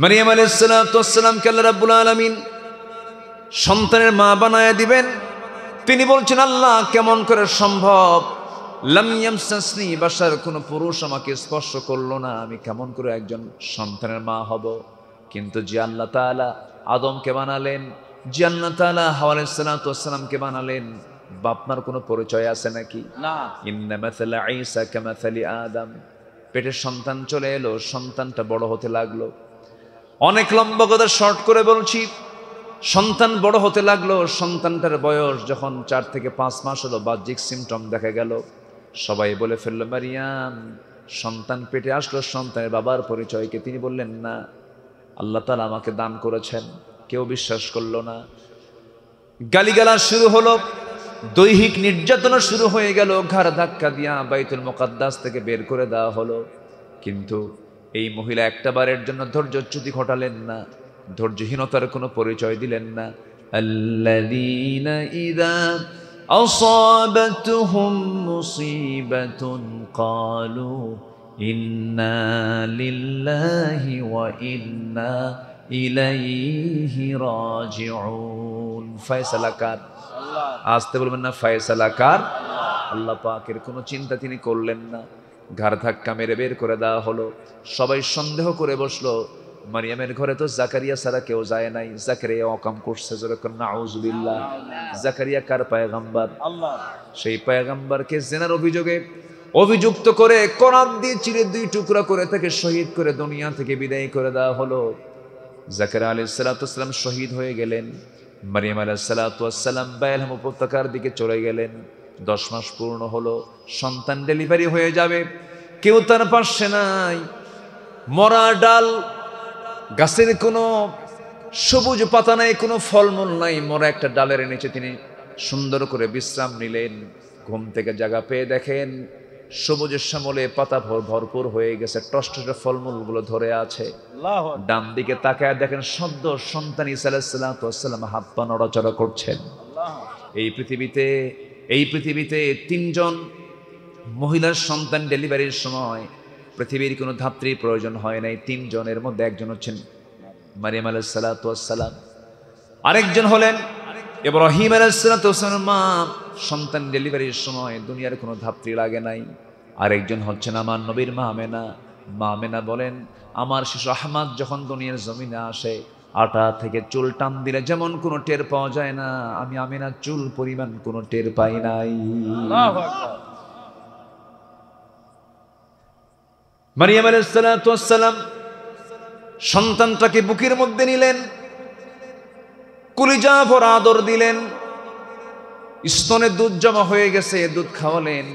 মারিয়াম আলাইহিস সালাতু ওয়াস সালামকে আল্লাহ রাব্বুল আলামিন সন্তানের মা বানায় দিবেন। তিনি বলছেন, আল্লাহ কেমন করে সম্ভব? লাম ইয়ামসাসনি বাশার, কোন পুরুষ আমাকে স্পর্শ করলো না, আমি কেমন করে একজন সন্তানের মা হব? কিন্তু যে আল্লাহ তাআলা আদমকে বানালেন, যে আল্লাহ তাআলা হাওয়া আলাইহিস সালাতু ওয়াস সালামকে বানালেন, বাপমার কোনো পরিচয় আছে নাকি? না। ইন্না মাসালা ঈসা কামাসালি আদম। পেটের সন্তান চলে এলো, সন্তানটা বড় হতে লাগলো। অনেক লম্বা কথা শর্ট করে বলছি, সন্তান বড় হতে লাগলো। সন্তানটার বয়স যখন 4 থেকে 5 মাস হলো, বাহ্যিক সিমটম দেখা গেল। সবাই বলে ফেললো, মারিয়াম সন্তান পেটে আসলো, সন্তানের বাবার পরিচয়কে তিনি বললেন না, আল্লাহ তাআলা আমাকে দান করেছেন। কেউ বিশ্বাস করলো না। গালিগালাজ শুরু হলো, দৈহিক নির্যাতনা শুরু হয়ে গেল। ঘাড় ধাক্কা দিয়া বাইতুল মুকাদ্দাস থেকে বের করে দেওয়া হলো। কিন্তু এই মহিলা একটা বারের জন্য ধৈর্যচ্যুতি ঘটালেন না, ধৈর্যহীনতার কোনো পরিচয় দিলেন না। আল্লাযীনা ইযা আসাবাতুহুম মুসিবাতুন ক্বালু ইন্না লিল্লাহি ওয়া ইন্না ইলাইহি রাজিউন। ফয়সালা কার? আসতে বলবেন না, ফয়সালা কার? আল্লাহ পাকের কোনো চিন্তা তিনি করলেন না। ঘাড় ধাক্কা মেরে বের করে দেওয়া হলো। সবাই সন্দেহ করে বসলো, মারিয়ামের ঘরে তো জাকারিয়া ছাড়া কেউ যায় নাই, জাকারিয়া অকাম করছে। যেরকম নাউজুবিল্লাহ। জাকারিয়া কার পয়গম্বর? আল্লাহ। সেই পয়গম্বরকে জিনার অভিযোগে অভিযুক্ত করে কোরআন দিয়ে চিরে 2 টুকরা করে তাকে শহীদ করে দুনিয়া থেকে বিদায় করে দেওয়া হলো। জাকারিয়া আলাইহিস সালাতু ওয়াস সালাম শহীদ হয়ে গেলেন। মারিয়াম আলাইহিস সালাতু ওয়াস সালাম বাইলহাম উপত্যকার দিকে চলে গেলেন। 10 মাস পূর্ণ হলো, সন্তান ডেলিভারি হয়ে যাবে। কেউ তার পাশে নাই। মরা ডাল, গাছের কোনো সবুজ পাতা নাই, কোনো ফলমূল নাই, মরা একটা ডালের নিচে তিনি সুন্দর করে বিশ্রাম নিলেন। ঘুম থেকে জাগা পেয়ে দেখেন সবুজের শ্যামলে পাতা ভরপুর হয়ে গেছে, টসটসে ফলমূলগুলো ধরে আছে। ডান দিকে তাকায় দেখেন সদ্য সন্তান ঈসা আলাইহিস সালাতু ওয়াস সালাম হাত পা নড়াচড়া করছেন। এই পৃথিবীতে 3 জন মহিলার সন্তান ডেলিভারির সময় পৃথিবীর কোনো ধাত্রীর প্রয়োজন হয় নাই। 3 জনের মধ্যে একজন হচ্ছেন মারিয়াম আলাইহিস সালাতু ওয়াস সালাম, আরেকজন হলেন ইব্রাহিম আলাইহিস সালাতু ওয়াস সালামের মা। সন্তান ডেলিভারির সময় দুনিয়ার কোনো ধাত্রী লাগে নাই। আরেকজন হচ্ছেন আমার নবীর মা আমেনা। মা আমেনা বলেন, আমার শিশু আহমদ যখন দুনিয়ার জমিনে আসে, আটা থেকে চুল টান দিলে যেমন কোনো টের পাওয়া যায় না, আমি আমেনা চুল পরিমাণ কোনো টের পাই নাই। আল্লাহু আকবার। মারিয়াম আলাইহিস সালাতু ওয়াস সালাম সন্তানটাকে বুকের মধ্যে নিলেন, কলিজা ভরা আদর দিলেন। স্তনে দুধ জমা হয়ে গেছে, দুধ খাওয়ালেন।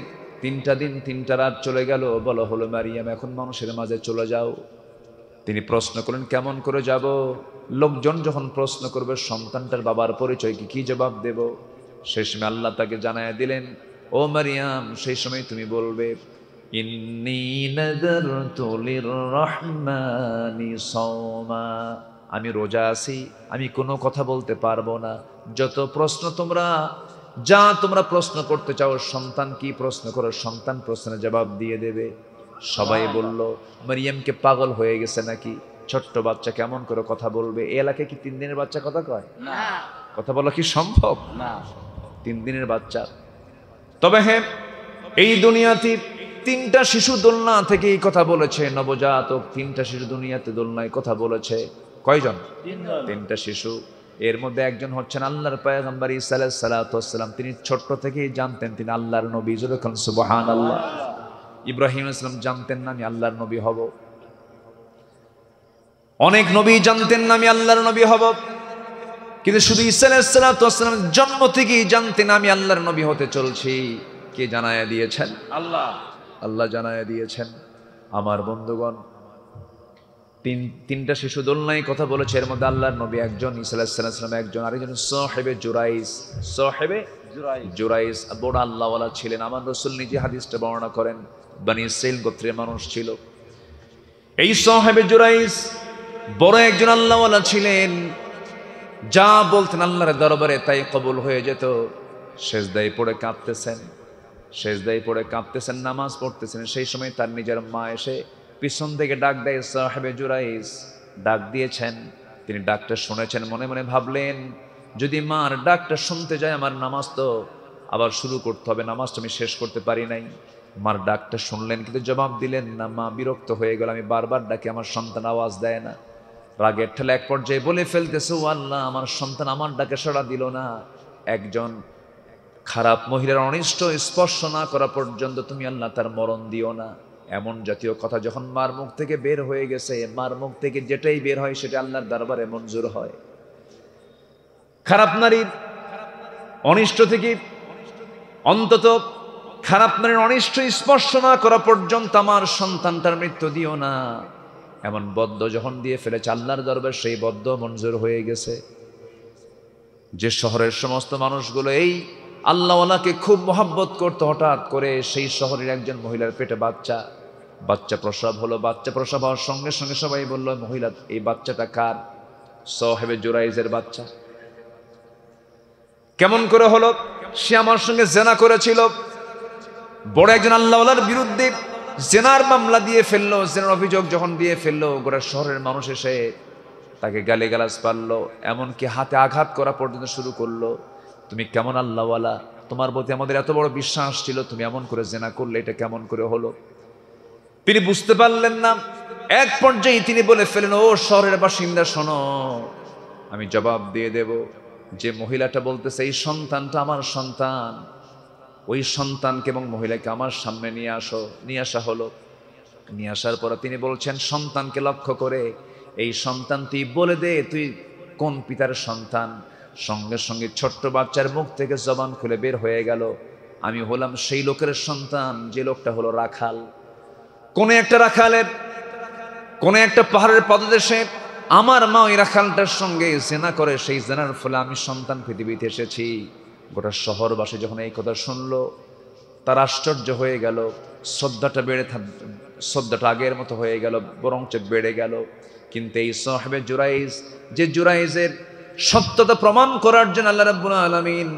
3টা দিন 3টা রাত চলে গেল। বলা হলো, মারিয়াম এখন মানুষের মাঝে চলে যাও। তিনি প্রশ্ন করলেন, কেমন করে যাব? লোকজন যখন প্রশ্ন করবে সন্তানটার বাবার পরিচয় কি জবাব দেব? সেই সময় আল্লাহ তাকে জানায় দিলেন, ও মারিয়াম, সেই সময় তুমি বলবে, ইন্নী নাযারতু লিররহমানি সাওমা। আমি রোজা আছি, আমি কোনো কথা বলতে পারবো না। যত প্রশ্ন তোমরা প্রশ্ন করতে চাও, সন্তান কি প্রশ্ন করো, সন্তান প্রশ্নের জবাব দিয়ে দেবে। সবাই বলল, মারিয়ামকে পাগল হয়ে গেছে নাকি? ছোট্ট বাচ্চা কেমন করে কথা বলবে? এই এলাকায় কি 3 দিনের বাচ্চা কথা কয়? না। কথা বলা কি সম্ভব? না। 3 দিনের বাচ্চা। তবে হ্যাঁ, এই দুনিয়াতে 3টা শিশু দোলনা থেকে এই কথা বলেছে। নবজাতক 3টা শিশু দুনিয়াতে দোলনায় কথা বলেছে। কয়জন? 3টা শিশু। এর মধ্যে একজন হচ্ছেন আল্লাহর পয়গম্বর ঈসা আলাইহিস সালাতু ওয়াস সালাম। তিনি ছোট্ট থেকেই জানতেন তিনি আল্লাহর নবী। যখন সুবহানাল্লাহ। ইব্রাহিম আলাইহিস সালাম জানতেন না আমি আল্লাহর নবী হব। অনেক নবী জানতেন না আমি আল্লাহর নবী হব। কিন্তু শুধু ঈসা আলাইহিস সালাতু ওয়াস সালাম জন্ম থেকেই জানতেন আমি আল্লাহর নবী হতে চলছি। কে জানায়া দিয়েছেন? আল্লাহ। আল্লাহ জানায়া দিয়েছেন। আমার বন্ধুগণ, 3টা শিশু দোলনায় কথা বলেছে। এর মধ্যে আল্লাহর নবী একজন, ঈসা আলাইহিস সালাম একজন, আরেকজন সাহেবে জুরাইস বড় আল্লাহওয়ালা ছিলেন। আমার রাসূল নিজে হাদিসটা বর্ণনা করেন, বনি ইসরাইল গোত্রের মানুষ ছিল। এই সাহেবে জুরাইস বড় একজন আল্লাহওয়ালা ছিলেন। যা বলতেন আল্লাহর দরবারে তাই কবুল হয়ে যেত। সেজদায় পড়ে কাঁদতেছেন, নামাজ পড়তেছেন। সেই সময় তার নিজের মা এসে পিছন থেকে ডাক দেয়, সাহেবে জুরাইস ডাক দিয়েছেন। তিনি ডাকটা শুনেছেন, মনে মনে ভাবলেন যদি মার ডাকটা শুনতে যায় আমার নামাজ তো আবার শুরু করতে হবে, নামাজটা আমি শেষ করতে পারি নাই। মার ডাকটা শুনলেন কিন্তু জবাব দিলেন না। মা বিরক্ত হয়ে গেল, আমি বারবার ডাকি আমার সন্তান আওয়াজ দেয় না। রাগের ঠেলা এক পর্যায়ে বলে ফেলতেছে, ও আল্লাহ, আমার সন্তান আমার ডাকে সাড়া দিল না। একজন খারাপ মহিলার অনিষ্ট স্পর্শ না করা পর্যন্ত তুমি আল্লাহ তার মরণ দিও না। এমন জাতীয় কথা যখন মার মুখ থেকে বের হয়ে গেছে, মার মুখ থেকে যেটাই বের হয় সেটা আল্লাহর দরবারে মঞ্জুর হয়। খারাপ নারীর অনিষ্ট থেকে, অন্তত খারাপ নারীর অনিষ্ট স্পর্শ না করা পর্যন্ত আমার সন্তানটার মৃত্যু দিও না, এমন বদ্ধ যখন দিয়ে ফেলেছে আল্লাহর দরবারে সেই বদ্ধ মঞ্জুর হয়ে গেছে। যে শহরের সমস্ত মানুষগুলো এই আল্লাহওয়ালাকে খুব মহব্বত করতো, হঠাৎ করে সেই শহরের একজন মহিলার পেটে বাচ্চা প্রসব হলো। বাচ্চা প্রসব হওয়ার সঙ্গে সঙ্গে সবাই বলল, মহিলা এই বাচ্চাটা কার? সাহেবে জুরাইজের বাচ্চা। কেমন করে হলো? সে আমার সঙ্গে জেনা করেছিল। বড় একজন আল্লাহওয়ালার বিরুদ্ধে জেনার মামলা দিয়ে ফেললো। জেনার অভিযোগ যখন দিয়ে ফেললো, গোটা শহরের মানুষ এসে তাকে গালিগালাজ পারলো, এমনকি হাতে আঘাত করা পর্যন্ত শুরু করলো। তুমি কেমন আল্লাহওয়ালা, তোমার প্রতি আমাদের এত বড় বিশ্বাস ছিল, তুমি এমন করে জেনা করলে, এটা কেমন করে হলো? তিনি বুঝতে পারলেন না। এক পর্যায়ে তিনি বলে ফেলেন, ও শহরের বাসিন্দা শোনো, আমি জবাব দিয়ে দেব। যে মহিলাটা বলতেছে এই সন্তানটা আমার সন্তান, ওই সন্তানকে এবং মহিলাকে আমার সামনে নিয়ে আসা হলো। নিয়ে আসার পর তিনি বলছেন সন্তানকে লক্ষ্য করে, এই সন্তান তুই বলে দে তুই কোন পিতার সন্তান। সঙ্গে সঙ্গে ছোট্ট বাচ্চার মুখ থেকে জবান খুলে বের হয়ে গেল, আমি হলাম সেই লোকের সন্তান যে লোকটা হলো রাখাল। কোন একটা রাখালের, কোন একটা পাহাড়ের পদদেশে আমার মা ওই রাখালটার সঙ্গে জেনা করে, সেই জেনার ফলে আমি সন্তান পৃথিবীতে এসেছি। গোটা শহরবাসী যখন এই কথা শুনলো, তার আশ্চর্য হয়ে গেল। শ্রদ্ধাটা আগের মতো হয়ে গেল, বরঞ্চ বেড়ে গেল। কিন্তু এই সাহেবে জুরাইজ, যে জুরাইজের সত্যতা প্রমাণ করার জন্য আল্লাহ রাব্বুল আলামিন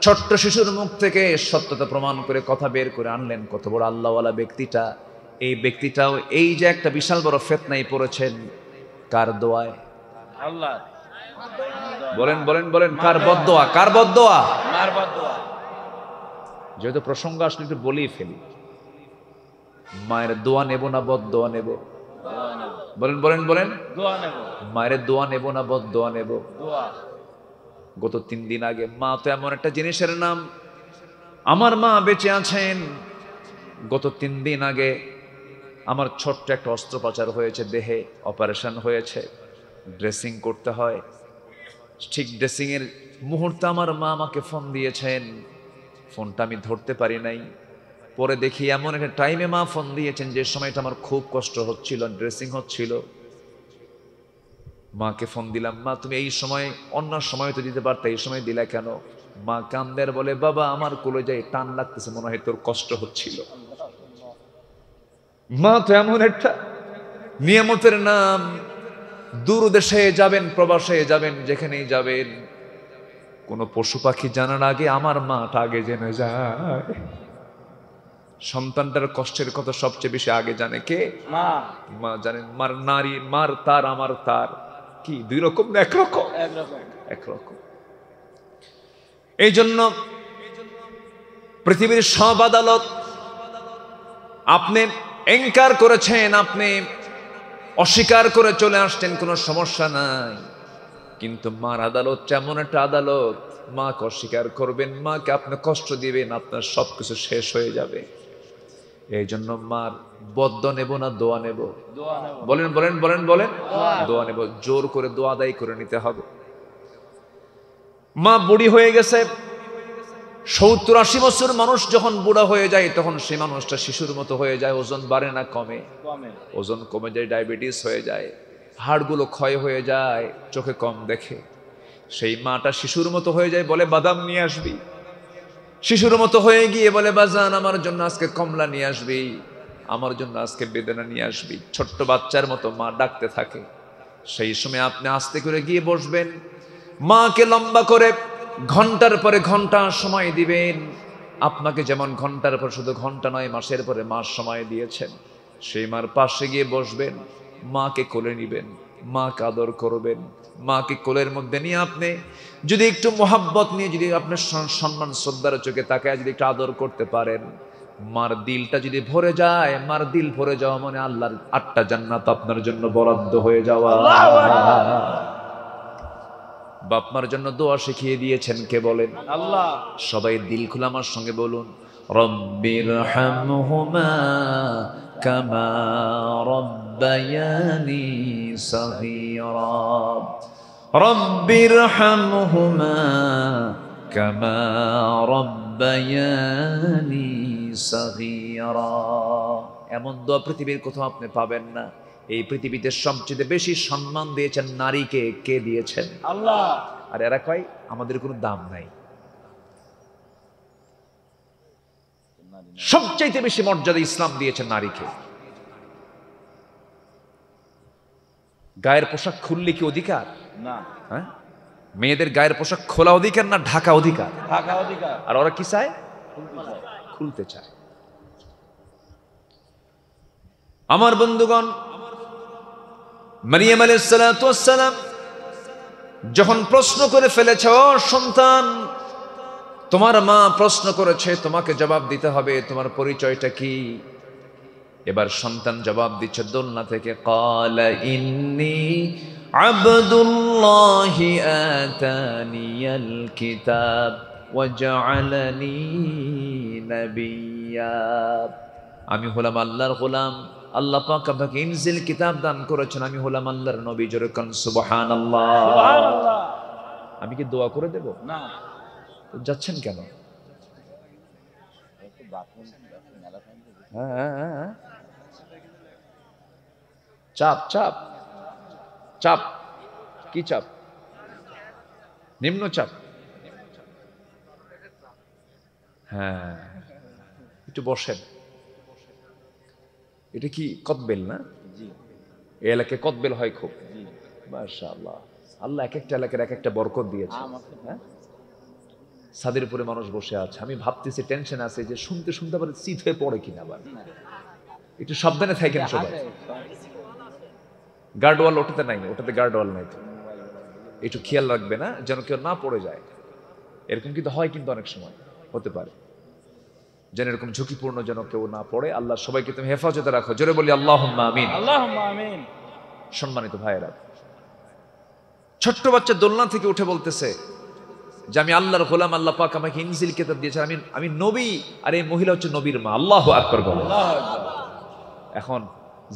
ছোট্ট শিশুর মুখ থেকে সত্যতা প্রমাণ করে কথা বের করে আনলেন, কত বড় আল্লাহওয়ালা ব্যক্তিটা। এই ব্যক্তিটাও এই যে একটা বিশাল বড় ফিতনায় পড়েছেন, কার দোয়ায়? আল্লাহ। বলেন বলেন বলেন, কার বদদোয়া? কার বদদোয়া? মার বদদোয়া। যেহেতু প্রসঙ্গ আসলে একটু বলেই ফেলি, মায়ের দোয়া নেব না বদদোয়া নেব? বলেন বলেন বলেন, মায়ের দোয়া নেব না বদদোয়া নেব? গত 3 দিন আগে, মা তো এমন একটা জিনিসের নাম, আমার মা বেঁচে আছেন। গত 3 দিন আগে আমার ছোট্ট একটা অস্ত্রোপচার হয়েছে, দেহে অপারেশন হয়েছে, ড্রেসিং করতে হয়। ঠিক ড্রেসিং এর মুহূর্তে আমার মা আমাকে ফোন দিয়েছেন, ফোনটা আমি ধরতে পারি নাই। পরে দেখি এমন একটা টাইমে মা ফোন দিয়েছেন যে সময়টা আমার খুব কষ্ট হচ্ছিল, ড্রেসিং হচ্ছিল। মাকে ফোন দিলাম, মা তুমি এই সময়, অন্য সময় তো দিতে পারতে, এই সময় দিলা কেন? মা কান্দের বলে, বাবা আমার কলেজায় টান লাগতেছে, মনে হয় তোর কষ্ট হচ্ছিল। মা তো এমন একটা নিয়ামতের নাম, দূর দেশে যাবেন, প্রবাসে যাবেন, যেখানেই যাবেন, কোন পশু পাখি জানার আগে আমার মাটা আগে জেনে যায়। সন্তানটার কষ্টের কথা সবচেয়ে বেশি আগে জানে কে? মা। মা জানেন। মার নারী, মার তার, আমার তার কি দুই রকম না একরকম? একরকম। এই জন্য পৃথিবীর সব আদালত আপনি এনকার করেছেন, আপনি অস্বীকার করে চলে আসছেন, কোনো সমস্যা নাই। কিন্তু মার আদালত এমন একটা আদালত, মাকে অস্বীকার করবেন, মাকে আপনি কষ্ট দিবেন, আপনার সবকিছু শেষ হয়ে যাবে। এই জন্য মার বদদোয়া নেব না দোয়া নেব? বলেন বলেন বলেন বলেন, দোয়া নেব। জোর করে দোয়া আদায় করে নিতে হবে। মা বুড়ি হয়ে গেছে, 70-80 বছর মানুষ যখন বুড়া হয়ে যায় তখন সেই মানুষটা শিশুর মতো হয়ে যায়। ওজন বাড়ে না কমে? ওজন কমে যায়, ডায়াবেটিস হয়ে যায়, হাড়গুলো ক্ষয় হয়ে যায়, চোখে কম দেখে। সেই মাটা শিশুর মতো হয়ে যায়, বলে বাদাম নিয়ে আসবি। শিশুর মতো হয়ে গিয়ে বলে, বাজান আমার জন্য আজকে কমলা নিয়ে আসবি, আমার জন্য আজকে বেদানা নিয়ে আসবি। ছোট্ট বাচ্চার মতো মা ডাকতে থাকে। সেই সময় আপনি আস্তে করে গিয়ে বসবেন, মাকে লম্বা করে ঘন্টার পরে ঘন্টা সময় দিবেন। আপনাকে যেমন ঘন্টার পর শুধু ঘন্টা নয়, মাসের পরে মাস সময় দিয়েছেন, সেই মার পাশে গিয়ে বসবেন, মাকে কোলে নিবেন। মাকে আদর করবেন। মাকে কোলের মধ্যে নিয়ে আপনি যদি একটু মোহাব্বত নিয়ে যদি আপনার সম্মান শ্রদ্ধার চোখে তাকায় যদি একটু আদর করতে পারেন, মার দিলটা যদি ভরে যায়, মার দিল ভরে যাওয়া মানে আল্লাহর 8টা জান্নাত আপনার জন্য বরাদ্দ হয়ে যাওয়া। বাপ মার জন্য দোয়া শিখিয়ে দিয়েছেন কে বলেন? আল্লাহ। সবাই দিল খুলে আমার সঙ্গে বলুন, রব্বিরহামহুমা কামা রব্বায়ানি সগীরা, রব্বিরহামহুমা কামা রব্বায়ানি সগীরা। এমন দোয়া পৃথিবীর কোথাও আপনি পাবেন না। এই পৃথিবীতে সবচেয়ে বেশি সম্মান দিয়েছেন নারীকে, কে দিয়েছেন? আল্লাহ। আর এরা কয় আমাদের কোনো দাম নাই। সবচাইতে বেশি মর্যাদা ইসলাম দিয়েছেন নারীকে। গায়ের পোশাক খুললে কি অধিকার? না। হ্যাঁ, মেয়েদের গায়ের পোশাক খোলা অধিকার না ঢাকা অধিকার? ঢাকা অধিকার। আর ওরা কি চায়? খুলতে চায়। আমার বন্ধুগণ, মারিয়াম আলাইহিস সালাতু ওয়াস সালাম যখন প্রশ্ন করে ফেলেছে, ও সন্তান, তোমার মা প্রশ্ন করেছে, তোমাকে জবাব দিতে হবে, তোমার পরিচয়টা কি? এবার সন্তান জবাব দিচ্ছে দোলনা থেকে, ক্বালা ইন্নী আবদুল্লাহি আতানিয়াল কিতাব ওয়া জাআলানি নাবিয়্যা। আমি হলাম আল্লাহর গোলাম, আল্লাহ পাক আমাকে ইনজিল কিতাব দান করেছেন, আমি হলাম আল্লাহর নবী। জোরে কোন সুবহানাল্লাহ। সুবহানাল্লাহ। আমি কি দোয়া করে দেব? না। যাচ্ছেন কেন? হ্যাঁ, চাপ চাপ চাপ। কি চাপ? নিম্ন চাপ। হ্যাঁ, একটু বসেন। এটা কি কদবেল না? এই এলাকায় কদবেল হয় খুব। মাশাআল্লাহ, আল্লাহ এক একটা এলাকার এক একটা বরকত দিয়েছে। হ্যাঁ, ছাদের উপরে মানুষ বসে আছে। আমি ভাবতেছি, টেনশন আছে যে শুনতে শুনতে আবার চিত হয়ে পড়ে কিনা। আবার একটু সাবধানে থাকেন সবাই। গার্ডওয়াল ওটাতে নাই, ওটাতে গার্ডওয়াল নাই, তো একটু খেয়াল রাখবে না যেন কেউ না পড়ে যায়। এরকম কিন্তু হয়, কিন্তু অনেক সময় হতে পারে যেন এরকম ঝুঁকিপূর্ণ যেন কেউ না পড়ে। আল্লাহ সবাইকে তুমি হেফাজতে রাখো। জোরে বলি আল্লাহুম্মা আমিন। আল্লাহুম্মা আমিন। সম্মানিত ভাইয়েরা, ছোট্ট বাচ্চা দোলনা থেকে উঠে বলতেছে যে আমি আল্লাহর গোলাম, আল্লাহ পাক আমাকে ইনজিল কিতাব দিয়েছেন, আমি নবী। আর এই মহিলা হচ্ছে নবীর মা। আল্লাহু আকবার বলো। এখন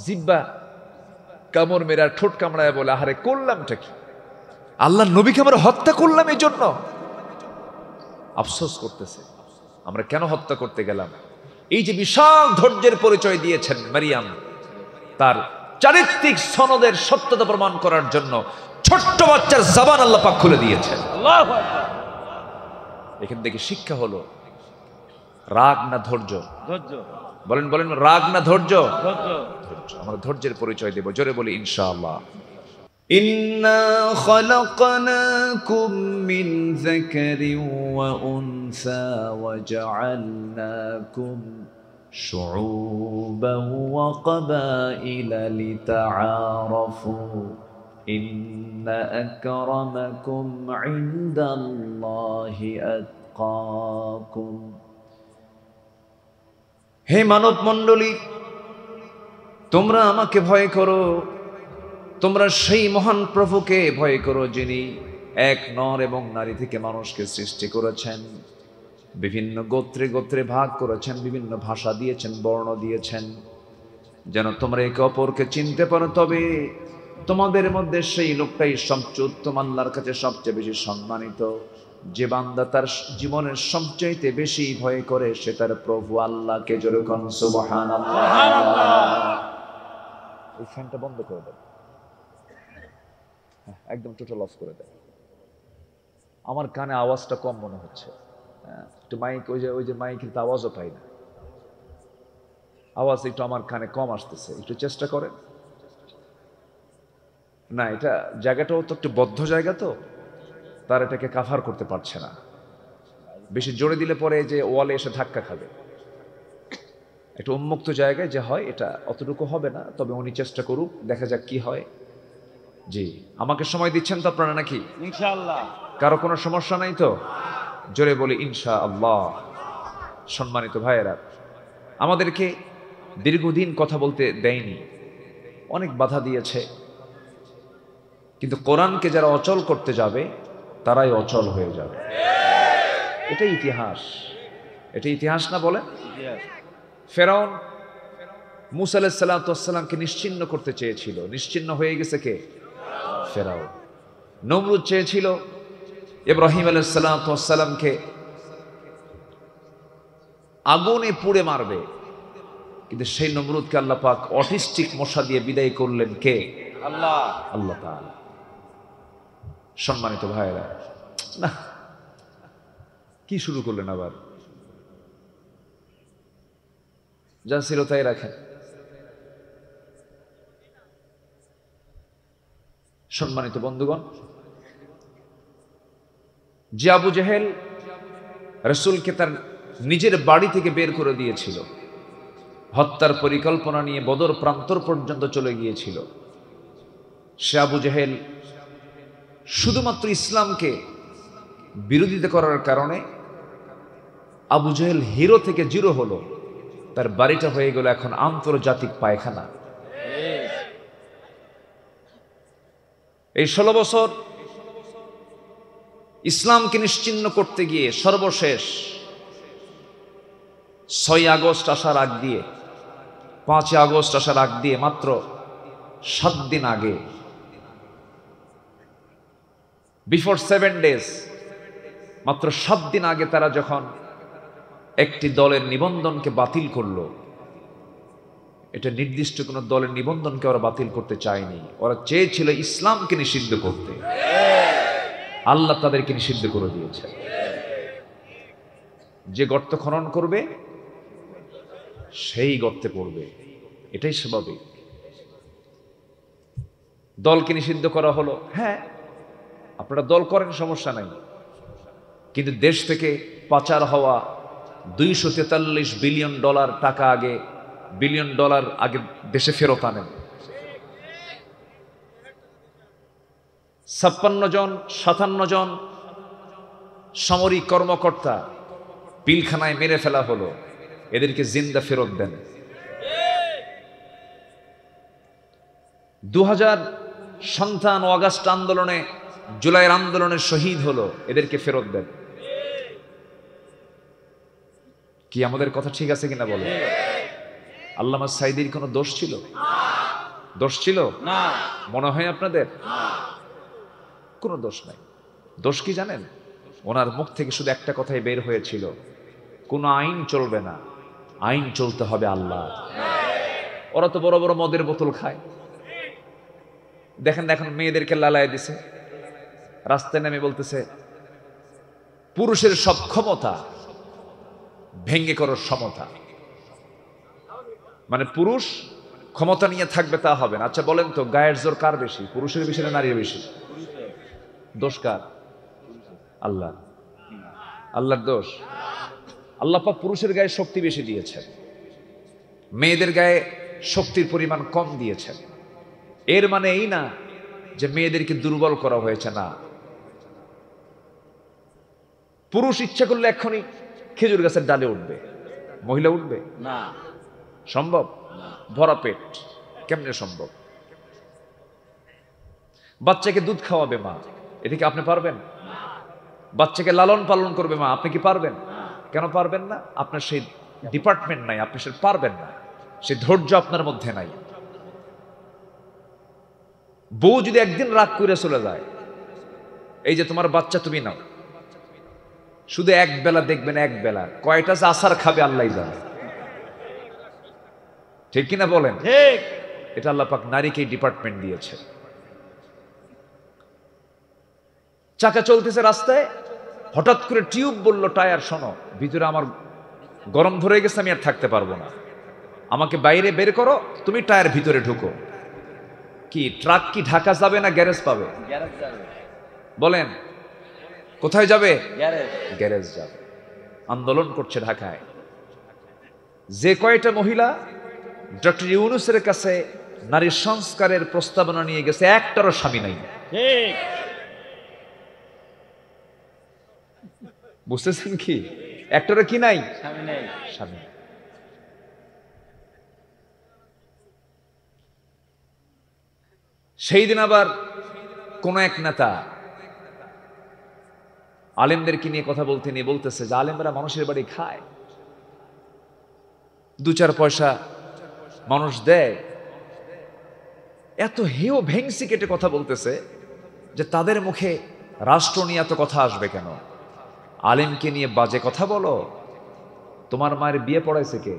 জিব্বা কামড় মেরে আর ঠোঁট কামড়ায় বলে, আহারে করলামটা কি? আল্লাহর নবীকে আমরা হত্যা করলাম, এই জন্য আফসোস করতেছে আমরা কেন হত্যা করতে গেলাম। এই যে বিশাল ধৈর্যের পরিচয় দিয়েছেন মারিয়াম, তার চারিত্রিক সনদের সত্যতা প্রমাণ করার জন্য ছোট্ট বাচ্চার জবান আল্লাহ পাক খুলে দিয়েছেন। আল্লাহু আকবার। এখান থেকে শিক্ষা হলো রাগ না ধৈর্য? ধৈর্য। বলেন বলেন, রাগ না ধৈর্য? ধৈর্য। ধৈর্য। আমরা ধৈর্যের পরিচয় দেব। জোরে বলি ইনশাআল্লাহ। ইন্না খালাকনাকুম মিন যাকারিন ওয়া উনসা ওয়া জাআলনাকুম শুউবান ওয়া ক্বাবাইলা লিতাআরাফু ইন্না আকরামাকুম ইনদাল্লাহি আতকাকুম। হে মানব মণ্ডলী, তোমরা আমাকে ভয় করো, তোমরা সেই মহান প্রভুকে ভয় করো যিনি এক নর এবং নারী থেকে মানুষকে সৃষ্টি করেছেন, বিভিন্ন গোত্রে গোত্রে ভাগ করেছেন, বিভিন্ন ভাষা দিয়েছেন, বর্ণ দিয়েছেন, যেন তোমরা একে অপরকে চিনতে পারো। তবে তোমাদের মধ্যে সেই লোকটাই সবচেয়ে উত্তম, আল্লাহর কাছে সবচেয়ে বেশি সম্মানিত। যে বান্দা তার জীবনের সবচাইতে বেশি ভয় করে সে তার প্রভু আল্লাহকে। জোরে কোন সুবহানাল্লাহ। এই ফ্যানটা বন্ধ করে দেন, একদম টোটাল অফ করে দেন। আমার কানে আওয়াজটা কম মনে হচ্ছে। একটু মাইক, ওই যে মাইকের আওয়াজও পাই না, আওয়াজ একটু আমার কানে কম আসতেছে, একটু চেষ্টা করেন না। এটা জায়গাটাও তো একটু বদ্ধ জায়গা, তো তার এটাকে কাভার করতে পারছে না। বেশি জোরে দিলে পরে যে ওয়ালে এসে ধাক্কা খাবে। একটু উন্মুক্ত জায়গায় যে হয় এটা অতটুকু হবে না, তবে উনি চেষ্টা করুক, দেখা যাক কি হয়। জি, আমাকে সময় দিচ্ছেন তো আপনারা নাকি? ইনশাআল্লাহ। কারো কোনো সমস্যা নাই তো? জোরে বলি ইনশাআল্লাহ। সম্মানিত ভাইয়েরা, আমাদেরকে দীর্ঘদিন কথা বলতে দেয়নি, অনেক বাধা দিয়েছে, কিন্তু কোরআনকে যারা অচল করতে যাবে তারাই অচল হয়ে যাবে। এটাই ইতিহাস, এটা ইতিহাস না বলে? ফেরাউন মূসা আলাইহিস সালামকে নিশ্চিহ্ন করতে চেয়েছিল, নিশ্চিহ্ন হয়ে গেছে কে? ফেরাউন। নমরুদ চেয়েছিল ইব্রাহিম আলাইহিস সালামকে আগুনে পুড়ে মারবে, কিন্তু সেই নমরুদকে আল্লাহ পাক অটিস্টিক মশা দিয়ে বিদায় করলেন কে? আল্লাহ। আল্লাহ তাআলা। সম্মানিত ভাইয়েরা, না কি শুরু করলেন আবার? যা ছিল তাই রাখেন। সম্মানিত বন্ধুগণ, যে আবু জেহেল রাসূলকে তার নিজের বাড়ি থেকে বের করে দিয়েছিল, হত্যার পরিকল্পনা নিয়ে বদর প্রান্তর পর্যন্ত চলে গিয়েছিল, সে আবু জেহেল শুধুমাত্র ইসলামকে বিরোধিতা করার কারণে আবু জেহেল হিরো থেকে জিরো হলো, তার বাড়িটা হয়ে গেল এখন আন্তর্জাতিক পায়খানা। এই 16 বছর ইসলামকে নিশ্চিহ্ন করতে গিয়ে সর্বশেষ 6 আগস্ট আসার আগ দিয়ে, 5 আগস্ট আসার আগ দিয়ে মাত্র 7 দিন আগে, বিফোর 7 ডেজ, মাত্র 7 দিন আগে তারা যখন একটি দলের নিবন্ধনকে বাতিল করলো, এটা নির্দিষ্ট কোনো দলের নিবন্ধনকে ওরা বাতিল করতে চায়নি, ওরা চেয়েছিল ইসলামকে নিষিদ্ধ করতে। আল্লাহ তাদেরকে নিষিদ্ধ করে দিয়েছে। যে গর্ত খনন করবে সেই গর্তে পড়বে, এটাই স্বাভাবিক। দলকে নিষিদ্ধ করা হলো, হ্যাঁ আপনারা দল করেন, সমস্যা নাই, কিন্তু দেশ থেকে পাচার হওয়া $243 বিলিয়ন টাকা আগে, বিলিয়ন ডলার আগে দেশে ফেরত আনেন। 57 জন সামরিক কর্মকর্তা পিলখানায় মেরে ফেলা হলো, এদেরকে জিন্দা ফেরত দেন। 2000 সন্তান অগাস্ট আন্দোলনে, জুলাইয়ের আন্দোলনে শহীদ হলো, এদেরকে ফেরত দেন। কি আমাদের কথা ঠিক আছে কিনা বলে? আল্লামা সাঈদীর কোনো দোষ ছিল? দোষ ছিল না, মনে হয় আপনাদের? কোনো দোষ নাই। দোষ কি জানেন? ওনার মুখ থেকে শুধু একটা কথাই বের হয়েছিল, কোনো আইন চলবে না, আইন চলতে হবে আল্লাহ। ওরা তো বড় বড় মদের বোতল খায়, দেখেন এখন মেয়েদেরকে লালায় দিছে, রাস্তায় নেমে বলতেছে পুরুষের সব ক্ষমতা ভেঙ্গে করো সমতা। মানে পুরুষ ক্ষমতা নিয়ে থাকবে তা হবে না। আচ্ছা বলেন তো, গায়ের জোর কার বেশি, পুরুষের বেশি না নারীর বেশি? দোষ কার? আল্লাহ। আল্লাহর দোষ? আল্লাহ পাক পুরুষের গায়ে শক্তি বেশি দিয়েছেন, মেয়েদের গায়ে শক্তির পরিমাণ কম দিয়েছেন। এর মানে এই না যে মেয়েদেরকে দুর্বল করা হয়েছে, না। পুরুষ ইচ্ছা করলে এক্ষুনি খেজুর গাছের ডালে উঠবে, মহিলা উঠবে না। সম্ভব? ভরা পেট কেমনে সম্ভব? বাচ্চাকে দুধ খাওয়াবে মা, এটা কি আপনি পারবেন? বাচ্চাকে লালন পালন করবে মা, আপনি কি পারবেন? কেন পারবেন না? আপনার সেই ডিপার্টমেন্ট নাই, আপনি সে পারবেন না, সেই ধৈর্য আপনার মধ্যে নাই। বউ যদি একদিন রাগ করে চলে যায়, এই যে তোমার বাচ্চা তুমি নাও, শুধু এক বেলা দেখবেন, এক বেলা কয়টা যে আসার খাবে আল্লাহ জানে, ঠিক কিনা বলেন? ঠিক। এটা আল্লাহ পাক নারীকে ডিপার্টমেন্ট দিয়েছে। চাকা চলতেছে রাস্তায়, হঠাৎ করে টিউব বলল টায়ার শোনো, ভিতরে আমার গরম ধরে গেছে, আমি আর থাকতে পারবো না, আমাকে বাইরে বের করো, তুমি টায়ার ভিতরে ঢুকো। কি ট্রাক কি ঢাকা যাবে না গ্যারেজ পাবে? গ্যারেজ যাবে। বলেন কোথায় যাবে? গ্যারেজ। গ্যারেজ যাবে। আন্দোলন করছে ঢাকায়। যে কয়টা মহিলা ডক্টর ইউনূসের কাছে নারীর সংস্কারের প্রস্তাবনা নিয়ে গেছে, একটারও স্বামী নাই। ঠিক। বুঝতেছেন কি? একটারও কি নাই? স্বামী নেই। স্বামী। সেই দিন আবার কোন এক নেতা আলেমদেরকে নিয়ে কথা বলতে নিয়ে বলতেছে যে আলেমরা মানুষের বাড়ি খায়, 2-4 পয়সা মানুষ দেয়। এত হেও ভেংসি কেটে কথা বলতেছে যে তাদের মুখে রাষ্ট্র নিয়ে এত কথা আসবে কেন? আলেমকে নিয়ে বাজে কথা বলো? তোমার মায়ের বিয়ে পড়াইছে কে?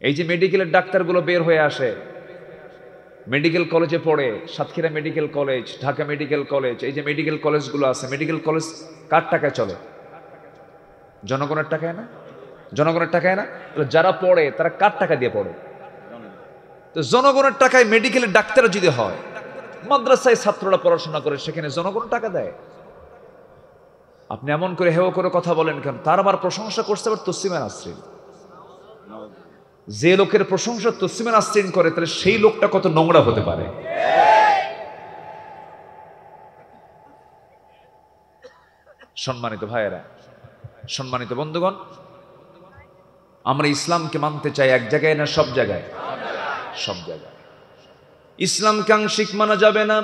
এই যে মেডিকেলের ডাক্তারগুলো বের হয়ে আসে, মেডিকেল কলেজে পড়ে, Satkhira medical college, Dhaka medical college, এই যে মেডিকেল কলেজগুলো আছে, মেডিকেল কলেজ কার টাকায় চলে? জনগণের টাকায় না? জনগণের টাকায় না? যারা পড়ে তারা কার টাকা দিয়ে পড়ে? তো জনগণের টাকায় মেডিকেলের ডাক্তার যদি হয়, মাদ্রাসায় ছাত্ররা পড়াশোনা করে, সেখানে জনগণ টাকা দেয়। আপনি এমন করে হেও করে কথা বলেন কেন? তার আবার প্রশংসা করছে আবার তসলিমা নাসরিন। যে লোকের প্রশংসা তসলিমা নাসরিন করে, তাহলে সেই লোকটা কত নোংরা হতে পারে? সম্মানিত ভাইয়েরা, সম্মানিত বন্ধুগণ, আমরা ইসলামকে মানতে চাই এক জায়গায় না সব জায়গায়? সব জায়গায়। ইসলামকে আংশিক মানা যাবে না,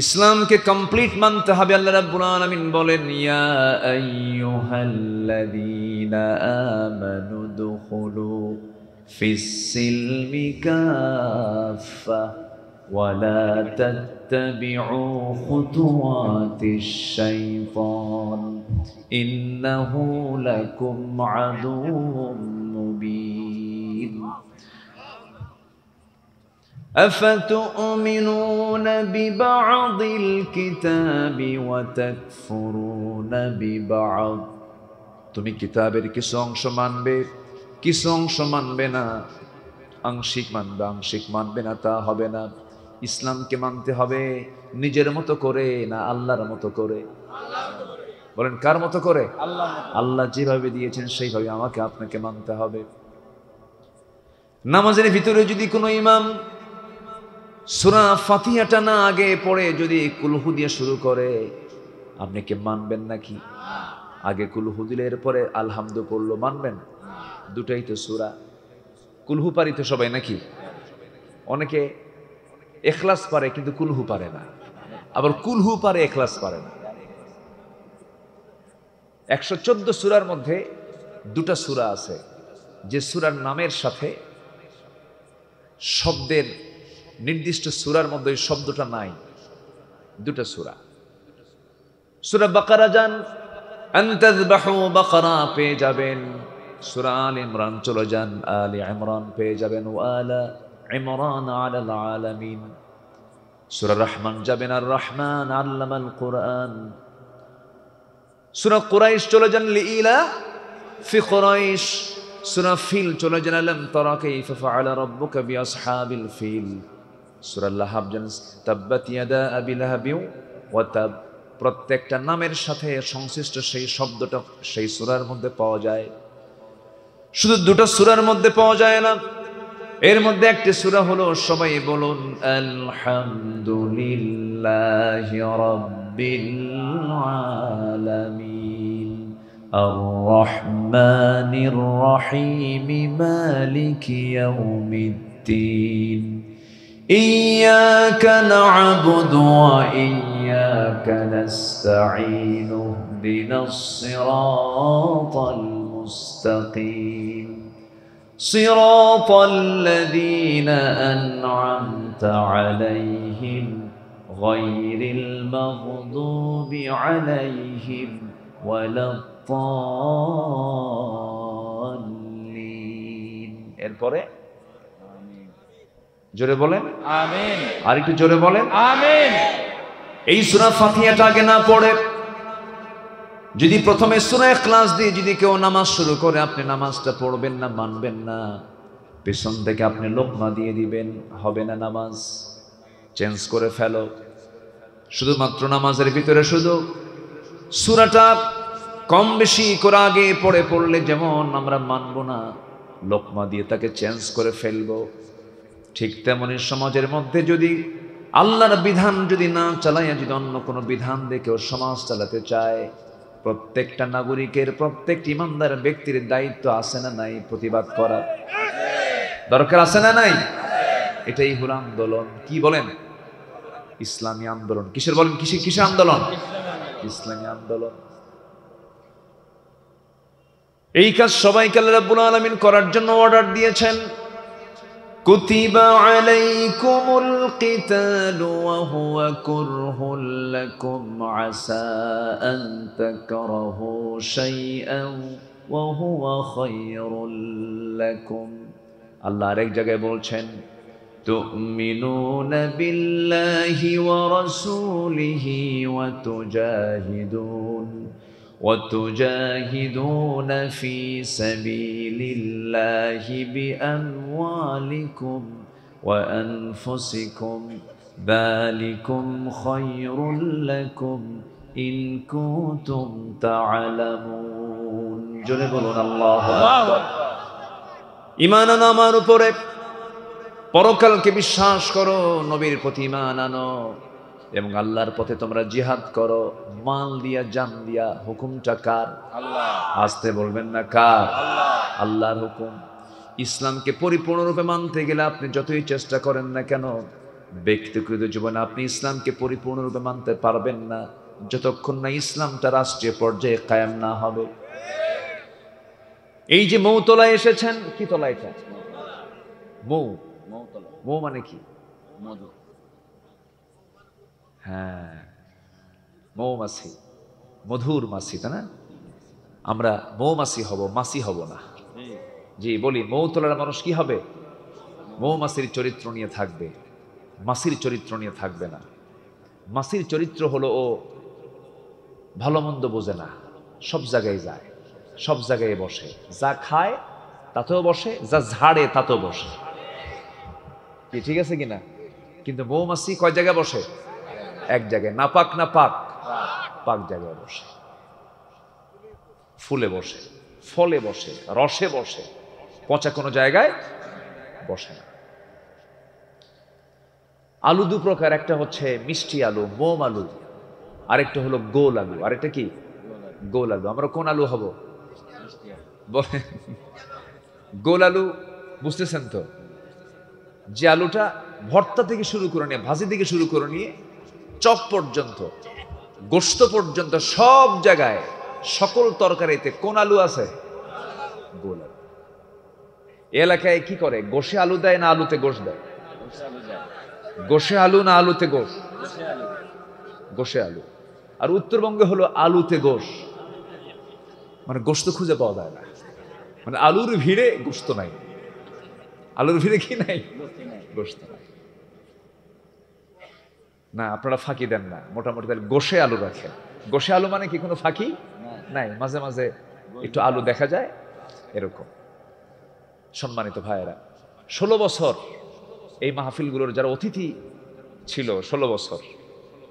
ইসলামকে কমপ্লিট মানতে হবে। আল্লাহ রাব্বুল আলামিন বলেন, ইয়া আইয়ুহাল্লাযীনা আমানু দুখুলু ফিস-সিলমি কাফা ওয়া লা তাত্তাবিউ খুতুওয়াতিশ শাইতান ইন্নাহু লাকুম আদুউম মুবিন। أفتؤمنون ببعض الكتاب وتكفرون ببعض। তুমি কিতাবের কিছু অংশ মানবে, কিছু অংশ মানবে না। আংশিক মানবে, আংশিক মানবে না, তা হবে না। ইসলামকে মানতে হবে নিজের মতো করে না আল্লাহর মতো করে? বলেন কার মতো করে? আল্লাহ যেভাবে দিয়েছেন সেইভাবে আমাকে আপনাকে মানতে হবে। নামাজের ভিতরে যদি কোনো ইমাম সূরা ফাতিহাটা না আগে পড়ে যদি কুলহু দিয়ে শুরু করে, আপনি কি মানবেন নাকি? আগে কুলহু দিলে এরপরে আলহামদু পড়লো, মানবেন? দুটাই তো সূরা। কুলহু পারি তো সবাই নাকি? অনেকে ইখলাস পারে কিন্তু কুলহু পারে না, আবার কুলহু পারে ইখলাস পারে না। 114 সূরার মধ্যে 2টা সূরা আছে যে সূরার নামের সাথে শব্দের নির্দিষ্ট সূরার মধ্যে ওই শব্দটা নাই। 2টা সূরা। সূরা বাকারা যান, আনতাযবাহু বাকারা পেয়ে যাবেন। সূরা আলে ইমরান চলে যান, আলে ইমরান পেয়ে যাবেন, ওয়ালা ইমরান আলাল আলামিন। সূরা রহমান যাবেন, আর রহমান আল্লামাল কুরআন। সূরা কুরাইশ চলে যান, লিইলা ফি কুরাইশ। সূরা ফিল চলে যান, আলাম তারা কাইফা ফাআলা রাব্বুকা বিআসহাবিল ফিল। সূরা লাহাব যান, তাব্বাত ইয়াদা আবি লাহাবি ওয়া তাব। প্রত্যেকটা নামের সাথে সংশ্লিষ্ট সেই শব্দটা সেই সূরার মধ্যে পাওয়া যায়। শুধু 2টা সূরার মধ্যে পাওয়া যায় না, এর মধ্যে একটি সূরা হলো, সবাই বলুন আলহামদুলিল্লাহি রাব্বিল আলামিন আর রহমানির রহিম মালিকি ইয়াউমিদ্দিন ইয়্যাকা না'বুদু ওয়া ইয়্যাকা নাস্তাঈন ইহদিনাস সিরাতাল মুস্তাকিম সিরাতাল্লাযীনা আন'আমতা আলাইহিম গায়রিল মাগদুবি আলাইহিম ওয়ালাদ-দাল্লিন। এরপরে জোরে বলেন আমিন। আর একটু জোরে বলেন আমিন। এই সূরা ফাতিহাটা আগে না পড়ে যদি প্রথমে সূরা ইখলাস দিয়ে যদি কেউ নামাজ শুরু করে, আপনি নামাজটা পড়বেন না, মানবেন না। পেছন থেকে আপনি লোকমা দিয়ে দিবেন, হবে না। নামাজ চেঞ্জ করে ফেলো। শুধুমাত্র নামাজের ভিতরে শুধু সূরাটা কম বেশি করে আগে পড়লে যেমন আমরা মানব না, লোকমা দিয়ে তাকে চেঞ্জ করে ফেলবো। ঠিক তেমনি সমাজের মধ্যে যদি আল্লাহর বিধান যদি না চালাইয়া যদি অন্য কোনো বিধান দিয়ে কেউ সমাজ চালাতে চায়, প্রত্যেকটা নাগরিকের, প্রত্যেকটি ইমানদার ব্যক্তির দায়িত্ব আছে না নাই প্রতিবাদ করার? দরকার আছে না নাই? এটাই হলো আন্দোলন। কি বলেন? ইসলামী আন্দোলন। কিসের বলেন? কিসের আন্দোলন? ইসলামী আন্দোলন। এই কাজ সবাইকে আল্লাহ রাব্বুল আলামিন করার জন্য অর্ডার দিয়েছেন। কুতিবা আলাইকুমুল কিতালু ওয়া হুয়া কুরহুল লাকুম আসা আন তাকরাহু শাইআন ওয়া হুয়া খায়রুল লাকুম। আল্লাহ আরেক জায়গায় বলছেন, তুমিনুনা বিল্লাহি ওয়া রাসূলিহি ওয়া তুজাহিদুনা ফি সাবিলিল্লাহি বিআমওয়ালিকুম ওয়া আনফুসিকুম যালিকুম খায়রুল লাকুম ইন কুনতুম তা'লামুন। জোরে বলুন আল্লাহু আকবার। ঈমান আনো আমার উপরে, পরকালকে বিশ্বাস করো, নবীর প্রতি ঈমান আনো এবং আল্লাহর পথে তোমরা জিহাদ করো, মাল দিয়া জান দিয়া। হুকুমটা কার? আল্লাহ। আসতে বলবেন না কার? আল্লাহর হুকুম। ইসলামকে পরিপূর্ণরূপে মানতে গেলে আপনি যতই চেষ্টা করেন না কেন, ব্যক্তিগত জীবনে আপনি ইসলামকে পরিপূর্ণরূপে মানতে পারবেন না যতক্ষণ না ইসলামটা রাষ্ট্রীয় পর্যায়ে কায়েম না হবে। এই যে মৌতলায় এসেছেন, কি তলা এটা? মৌ। মৌ মানে কি? মধু। হ্যাঁ, মৌমাছি, মধুর মাছি, তাই না? আমরা মৌমাছি হব, মাছি হব না। জি বলি, মৌতলার মানুষ কি হবে? মৌমাছির চরিত্র নিয়ে থাকবে, মাছির চরিত্র নিয়ে থাকবে না। মাছির চরিত্র হলো ও ভালো মন্দ বোঝে না, সব জায়গায় যায়, সব জায়গায় বসে, যা খায় তাতেও বসে, যা ঝাড়ে তাতেও বসে। কি ঠিক আছে কিনা? কিন্তু মৌমাছি কয় জায়গায় বসে? এক জায়গায়। না পাক না পাক? পাক জায়গায় বসে। ফুলে বসে, ফলে বসে, রসে বসে, পচা কোনো জায়গায় বসে না। আলু দু প্রকার, একটা হচ্ছে মিষ্টি আলু, মোম আলু, আরেকটা হলো গোল আলু। আরেকটা কি? গোল আলু। আমরা কোন আলু হব বলেন? গোল আলু বুঝতেছেন তো? যে আলুটা ভর্তা থেকে শুরু করে নিয়ে, ভাজি থেকে শুরু করে নিয়ে, চপ পর্যন্ত, গোশত পর্যন্ত, সব জায়গায়, সকল তরকারিতে কোন আলু আছে? গোল আলু। এলাকায় কি করে? গোশে আলু দেয় না আলুতে গোশ দেয়? গোশে আলু না আলুতে গোশ? গোশে আলু। আর উত্তরবঙ্গে হলো আলুতে গোশ, মানে গোশত খুঁজে পাওয়া যায় না, মানে আলুর ভিড়ে গোশত নাই। আলুর ভিড়ে কি নাই? গোশত নাই। না, আপনারা ফাঁকি দেন না, মোটামুটি তাহলে গোশে আলু রাখেন। গোশে আলু মানে কি কোনো ফাঁকি নাই? মাঝে মাঝে একটু আলু দেখা যায় এরকম। সম্মানিত ভাইয়েরা, 16 বছর এই মাহফিলগুলোর যারা অতিথি ছিল, 16 বছর,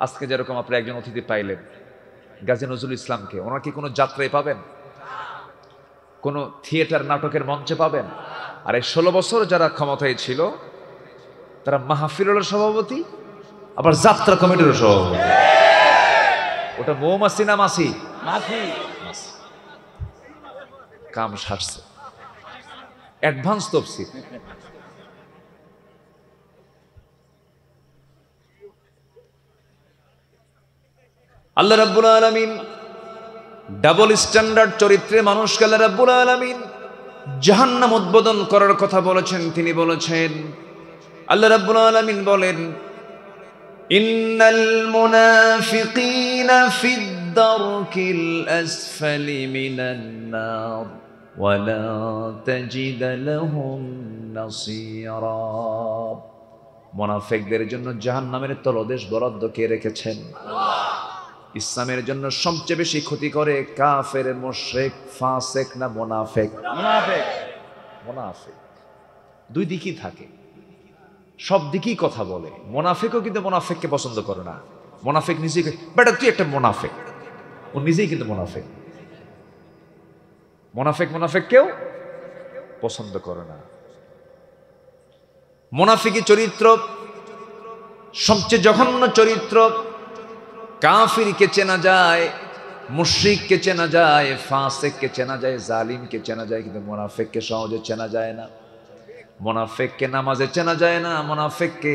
আজকে যেরকম আপনি একজন অতিথি পাইলেন গাজী নজরুল ইসলামকে, ওনার কি কোনো যাত্রায় পাবেন? কোনো থিয়েটার নাটকের মঞ্চে পাবেন? আর এই 16 বছর যারা ক্ষমতায় ছিল তারা মাহফিলের সভাপতি, আবার যাত্রা কমিটির সভাপতি। ওটা মৌমাছি না মাছি? মাছি। কাম সারছে, অ্যাডভান্স তফসির। আল্লাহ রাব্বুল আলামিন ডাবল স্ট্যান্ডার্ড চরিত্রে মানুষকে আল্লাহ রাব্বুল আলামিন জাহান্নাম উদ্বোধন করার কথা বলেছেন। তিনি বলেছেন, আল্লাহ রাব্বুল আলামিন বলেন, ইন্নাল মুনাফিকিনা ফিদ দারকিল আসফালি মিনান নার ওয়া লা তাজিদ লাহুম নাসীরা। মুনাফিকদের জন্য জাহান্নামের তলদেশ বরাদ্দ কে রেখেছেন? ইসলামের জন্য সবচেয়ে বেশি ক্ষতি করে কাফের, মুশরিক, ফাসিক না মুনাফিক? মুনাফিক। মুনাফিক দুই দিকই থাকে, সব দিকেই কথা বলে। মুনাফিকও কিন্তু মুনাফিককে পছন্দ করে না। মুনাফিক নিজেকে, বেটা তুই একটা মুনাফিক, ও নিজেই কিন্তু মুনাফিক। মুনাফিক মুনাফিককেও পছন্দ করে না। মুনাফিকি চরিত্র সবচেয়ে জঘন্য চরিত্র। কাফিরকে চেনা যায়, মুশরিককে চেনা যায়, ফাসিককে চেনা যায়, জালিমকে চেনা যায়, কিন্তু মুনাফিককে সহজে চেনা যায় না। মুনাফিককে নামাজে চেনা যায় না, মুনাফিককে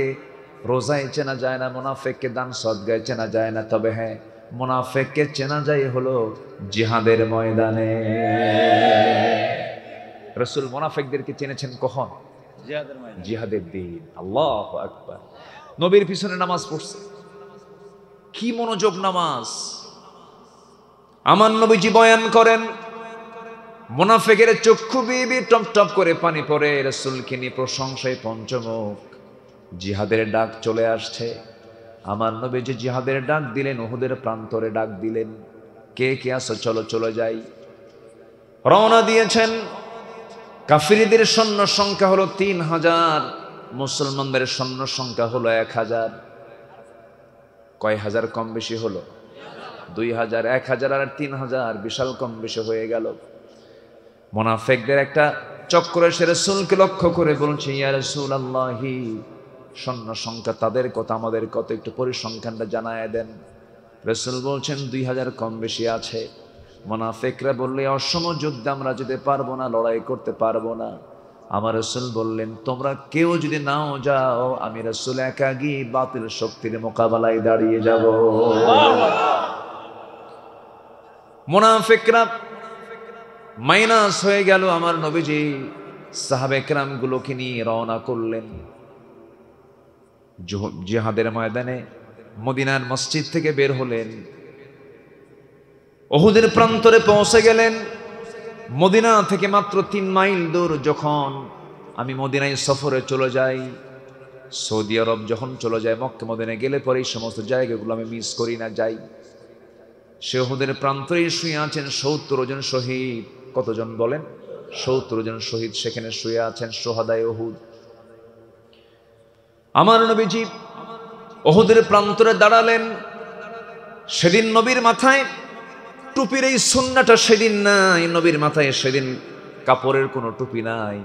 রোজায় চেনা যায় না, মুনাফিককে দান সদকায় চেনা যায় না। তবে হ্যাঁ, মুনাফিককে চেনা যায় হলো জিহাদের ময়দানে। রাসূল মুনাফিকদেরকে চিনেছেন কখন? জিহাদের ময়দানে। জিহাদের দিন। আল্লাহু আকবার। নবীর পিছনে নামাজ পড়ছে, কি মনোযোগ নামাজ। আমার নবীজি বয়ান করেন, মুনাফিকের চক্ষু বিবি টপ টপ করে পানি পড়ে। রাসূলকে নিয়ে প্রশংসায় পঞ্চমুখ। জিহাদের ডাক চলে আসছে। আমার নবীজি জিহাদের ডাক দিলেন, উহুদের প্রান্তরে ডাক দিলেন, কে কে আছো চলো চলে যাই। রওনা দিয়েছেন। কাফিরদের সৈন্য সংখ্যা হলো 3000, মুসলমানদের সৈন্য সংখ্যা হলো 1000। কয় হাজার কম বেশি হলো? 2000, 1000 আর 3000, বিশাল কম বেশি হয়ে গেল। মুনাফিকদের একটা চক্র এসে রাসূলকে লক্ষ্য করে বলছে, ইয়া রাসূলুল্লাহি, সৈন্য সংখ্যা তাদের কত, আমাদের কত, একটু পরিসংখ্যানটা জানায় দেন। রাসূল বলছেন 2000 কম বেশি আছে। মুনাফিকরা বললে, অসম যুদ্ধে আমরা যেতে পারবো না, লড়াই করতে পারবো না। আমার রাসূল বললেন, তোমরা কেউ যদি নাও যাও, আমি রাসূল একাকী বাতিল শক্তির মোকাবেলায় দাঁড়িয়ে যাব। মুনাফিকরা মাইনাস হয়ে গেল। আমার নবীজি সাহাবে কেরাম গুলোকে নিয়ে রওনা করলেন জিহাদের ময়দানে। মদিনার মসজিদ থেকে বের হলেন, উহুদের প্রান্তরে পৌঁছে গেলেন। মদিনা থেকে মাত্র 3 মাইল দূর। যখন আমি মদিনায় সফরে চলে যাই, সৌদি আরব যখন চলে যায়, মক্কা মদিনায় গেলে পরে এই সমস্ত জায়গাগুলো আমি মিস করি না, যাই। সে উহুদের প্রান্তরেই শুয়ে আছেন 70 জন শহীদ। কতজন বলেন? 70 জন শহীদ সেখানে শুয়ে আছেন, সোহাদায়ে উহুদ। আমার নবীজি উহুদের প্রান্তরে দাঁড়ালেন। সেদিন নবীর মাথায় টুপির এই সুন্নাহটা সেদিন নাই। নবীর মাথায় সেদিন কাপড়ের কোনো টুপি নাই।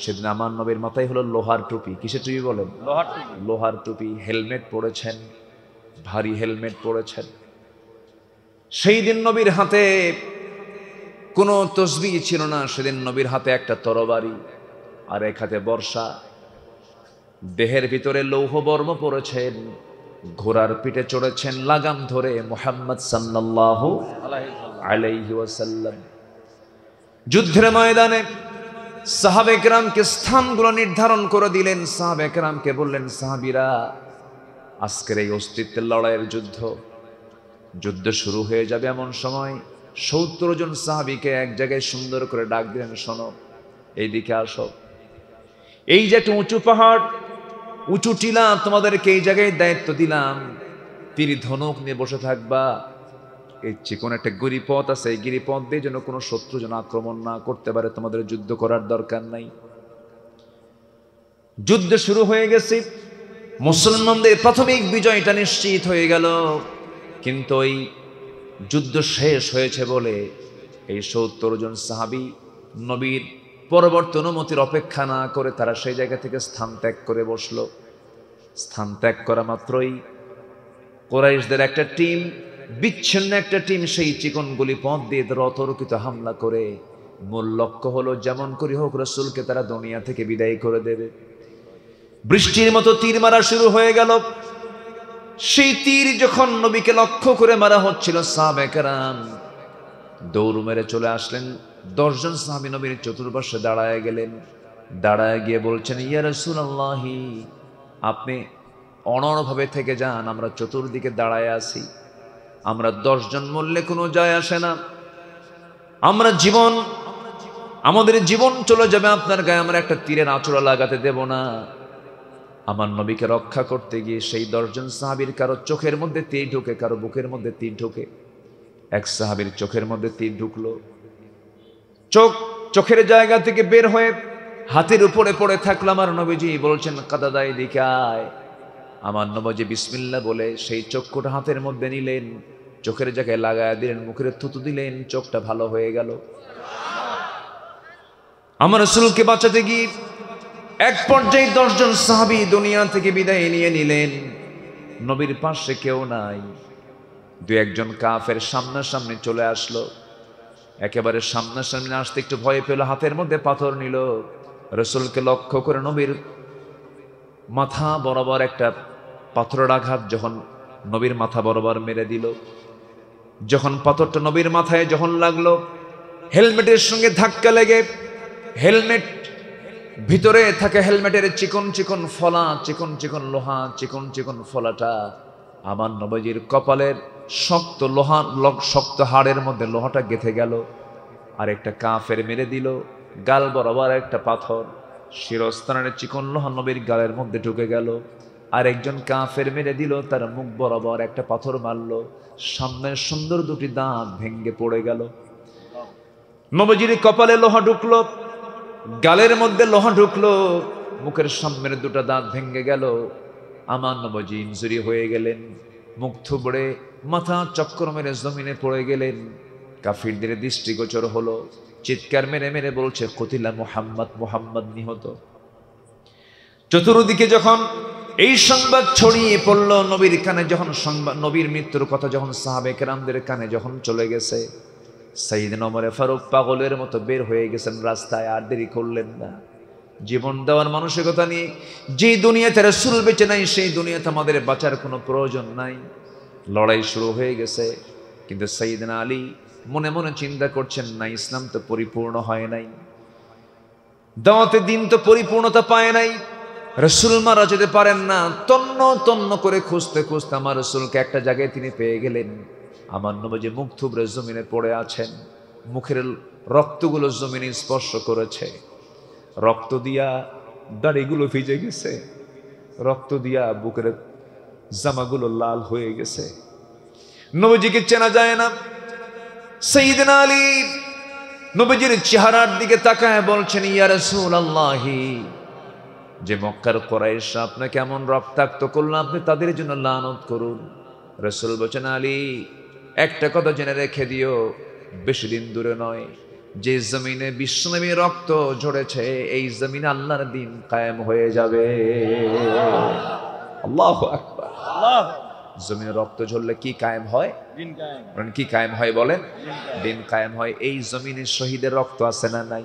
সেদিন আমার নবীর মাথায় হলো লোহার টুপি। কিসের টুপি বলেন? লোহার টুপি। লোহার টুপি। হেলমেট পরেছেন, ভারী হেলমেট পরেছেন। সেই দিন নবীর হাতে কোনো তসবিহ ছিল না। সেদিন নবীর হাতে একটা তরবারি আর এক হাতে বর্ষা। দেহের ভিতরে লৌহ বর্ম পরেছেন, ঘোড়ার পিঠে চড়েছেন লাগাম ধরে মুহাম্মদ সাল্লাল্লাহু আলাইহি ওয়াসাল্লাম। যুদ্ধের ময়দানে সাহাবে কেরামকে স্থানগুলো নির্ধারণ করে দিলেন। সাহাবে কেরামকে বললেন, সাহাবীরা, আজকের এই অস্তিত্বের লড়াইয়ের যুদ্ধ, যুদ্ধ শুরু হয়ে যাবে এমন সময় 70 জন সাহাবীকে এক জায়গায় সুন্দর করে ডাক দিলেন, শোনো, এইদিকে আসো। এই যে একটা উঁচু পাহাড়, উঁচু টিলা, তোমাদেরকে এই জায়গায় দায়িত্ব দিলাম, তীর ধনুক নিয়ে বসে থাকবা। এই চিকন একটা গিরিপথ আছে, এই গিরিপথ দিয়ে যেন কোনো শত্রু যেন আক্রমণ না করতে পারে, তোমাদের যুদ্ধ করার দরকার নাই। যুদ্ধ শুরু হয়ে গেছে। মুসলমানদের প্রাথমিক বিজয়টা নিশ্চিত হয়ে গেল। কিন্তু ওই যুদ্ধ শেষ হয়েছে বলে এই 70 জন সাহাবী নবীর পরবর্তী অনুমতির অপেক্ষা না করে তারা সেই জায়গা থেকে স্থান ত্যাগ করে বসলো। স্থান ত্যাগ করা মাত্রই কুরাইশদের একটা টিম, বিচ্ছিন্ন একটা টিম, সেই চিকন গুলি পথ দিয়ে অতর্কিত হামলা করে মূল লক্ষ্য হলো যেমন করে হোক রাসূলকে তারা দুনিয়া থেকে বিদায় করে দেবে। বৃষ্টির মতো তীর মারা শুরু হয়ে গেল। সেই তীর যখন নবীকে লক্ষ্য করে মারা হচ্ছিল, সাহাবে কেরাম দৌড় মেরে চলে আসলেন। 10 জন সাহাবী নবীর চতুর্পার্শ্বে দাঁড়ায় গেলেন। দাঁড়ায় গিয়ে বলছেন, ইয়া রাসূলুল্লাহি, আপনি অনড়ভাবে থেকে যান, আমরা চতুর্দিকে দাঁড়ায় আছি। আমরা 10 জন মরলে কোনো যায় আসে না। আমরা আমাদের জীবন চলে যাবে আপনার গায়ে, আমরা একটা তীরের আঁচড়া লাগাতে দেব না। আমার নবীকে রক্ষা করতে গিয়ে সেই 10 জন সাহাবীর কারো চোখের মধ্যে তীর ঢুকে, কারো বুকের মধ্যে তীর ঢুকে। এক সাহাবীর চোখের মধ্যে তীর ঢুকলো। চোখের জায়গা থেকে বের হয়ে হাতের উপরে পড়ে থাকলো। আমার নবীজি বলছেন, কাদাদাই দিকায়। আমার নবীজি বিসমিল্লাহ বলে সেই চক্ষুটা হাতের মধ্যে নিলেন, চোখের জায়গায় লাগায় দিলেন, মুখের থুতু দিলেন, চোখটা ভালো হয়ে গেল। আমার রাসূলকে বাঁচাতে গিয়ে এক পর্যায়ে 10 জন সাহাবী দুনিয়া থেকে বিদায় নিয়ে নিলেন। নবীর পাশে কেউ নাই। দু একজন কাফের সামনাসামনি চলে আসলো। একেবারে সামনাসামনি আসতে একটু ভয় পেল, হাতের মধ্যে পাথর নিল। রাসূলকে লক্ষ্য করে নবীর মাথা বরাবর একটা পাথরের আঘাত যখন নবীর মাথা বরাবর মেরে দিল, যখন পাথরটা নবীর মাথায় যখন লাগলো, হেলমেটের সঙ্গে ধাক্কা লেগে হেলমেট ভিতরে থাকে হেলমেটের চিকন চিকন ফলা, চিকন চিকন লোহা, চিকন চিকন ফলাটা আমার নবীজির কপালের শক্ত লোহা, শক্ত হাড়ের মধ্যে লোহাটা গেঁথে গেল। আর একটা কাফের মেরে দিল গাল বরাবর একটা পাথর, শিরস্থানের চিকন লোহা নবীর গালের মধ্যে ঢুকে গেল। আর একজন কাফের মেরে দিল তার মুখ বরাবর একটা পাথর মারল, সামনের সুন্দর দুটি দাঁত ভেঙ্গে পড়ে গেল। নবীজির কপালে লোহা ঢুকলো, গালের মধ্যে লোহা ঢুকলো, মুখের সামনের দুটো দাঁত ভেঙ্গে গেল। আমার নবীজি ইনজুরি হয়ে গেলেন, মুখ থুবড়ে মাথা চক্কর মেরে জমিনে পড়ে গেলেন। কাফিরদের দৃষ্টিগোচর হলো, চিৎকার মেরে মেরে বলছে কতিলা মুহাম্মদ, মুহাম্মদ নিহত। চতুর্দিকে যখন এই সংবাদ ছড়িয়ে পড়ল, নবীর কানে যখন সংবাদ, নবীর মৃত্যুর কথা যখন সাহাবে কেরামদের কানে যখন চলে গেছে, সাইয়েদনা ওমর ফারুক পাগলের মতো বের হয়ে গেছেন রাস্তায়, আর দেরি করলেন না। জীবন দেওয়ার মানসিকতা নিয়ে, যে দুনিয়াতে রাসূল বেঁচে নাই সেই দুনিয়াতে আমাদের বাঁচার কোনো প্রয়োজন নাই। লড়াই শুরু হয়ে গেছে, কিন্তু সাইয়েদনা আলী মনে মনে চিন্তা করছেন, না ইসলাম তো পরিপূর্ণ হয় নাই, দাওয়াতে দিন তো পরিপূর্ণতা পায় নাই, রাসূল মারা যেতে পারেন না। তন্ন তন্ন করে খুঁজতে খুঁজতে আমার রাসূলকে একটা জায়গায় তিনি পেয়ে গেলেন। আমার নবীজি মুখ থুবড়ে জমিনে পড়ে আছেন, মুখের রক্তগুলো জমিনে স্পর্শ করেছে, রক্ত দিয়া দাড়িগুলো ভিজে গেছে, রক্ত দিয়া বুকের জামাগুলো লাল হয়ে গেছে। নবীজিকে চেনা যায় না। সাইয়েদনা আলী নবীজির চেহারার দিকে তাকায় বলছেন, ইয়া রাসূলুল্লাহ, যে মক্কার কুরাইশ আপনাকে এমন রক্তাক্ত করল, আপনি তাদের জন্য লানত করুন। রাসূল বলেন, আলী একটা কথা জেনে রেখে দিও, বেশি দিন দূরে নয়, যে জমিনে বিশ্বনবীর রক্ত ঝরেছে এই জমিনে আল্লাহর দ্বীন কায়েম হয়ে যাবে। আল্লাহু আকবার। জমিনে রক্ত ঝরলে কি কায়েম হয়? দিন কায়েম। কি কায়েম হয় বলেন? দিন কায়েম হয়। এই জমিনে শহীদের রক্ত আছে না নাই?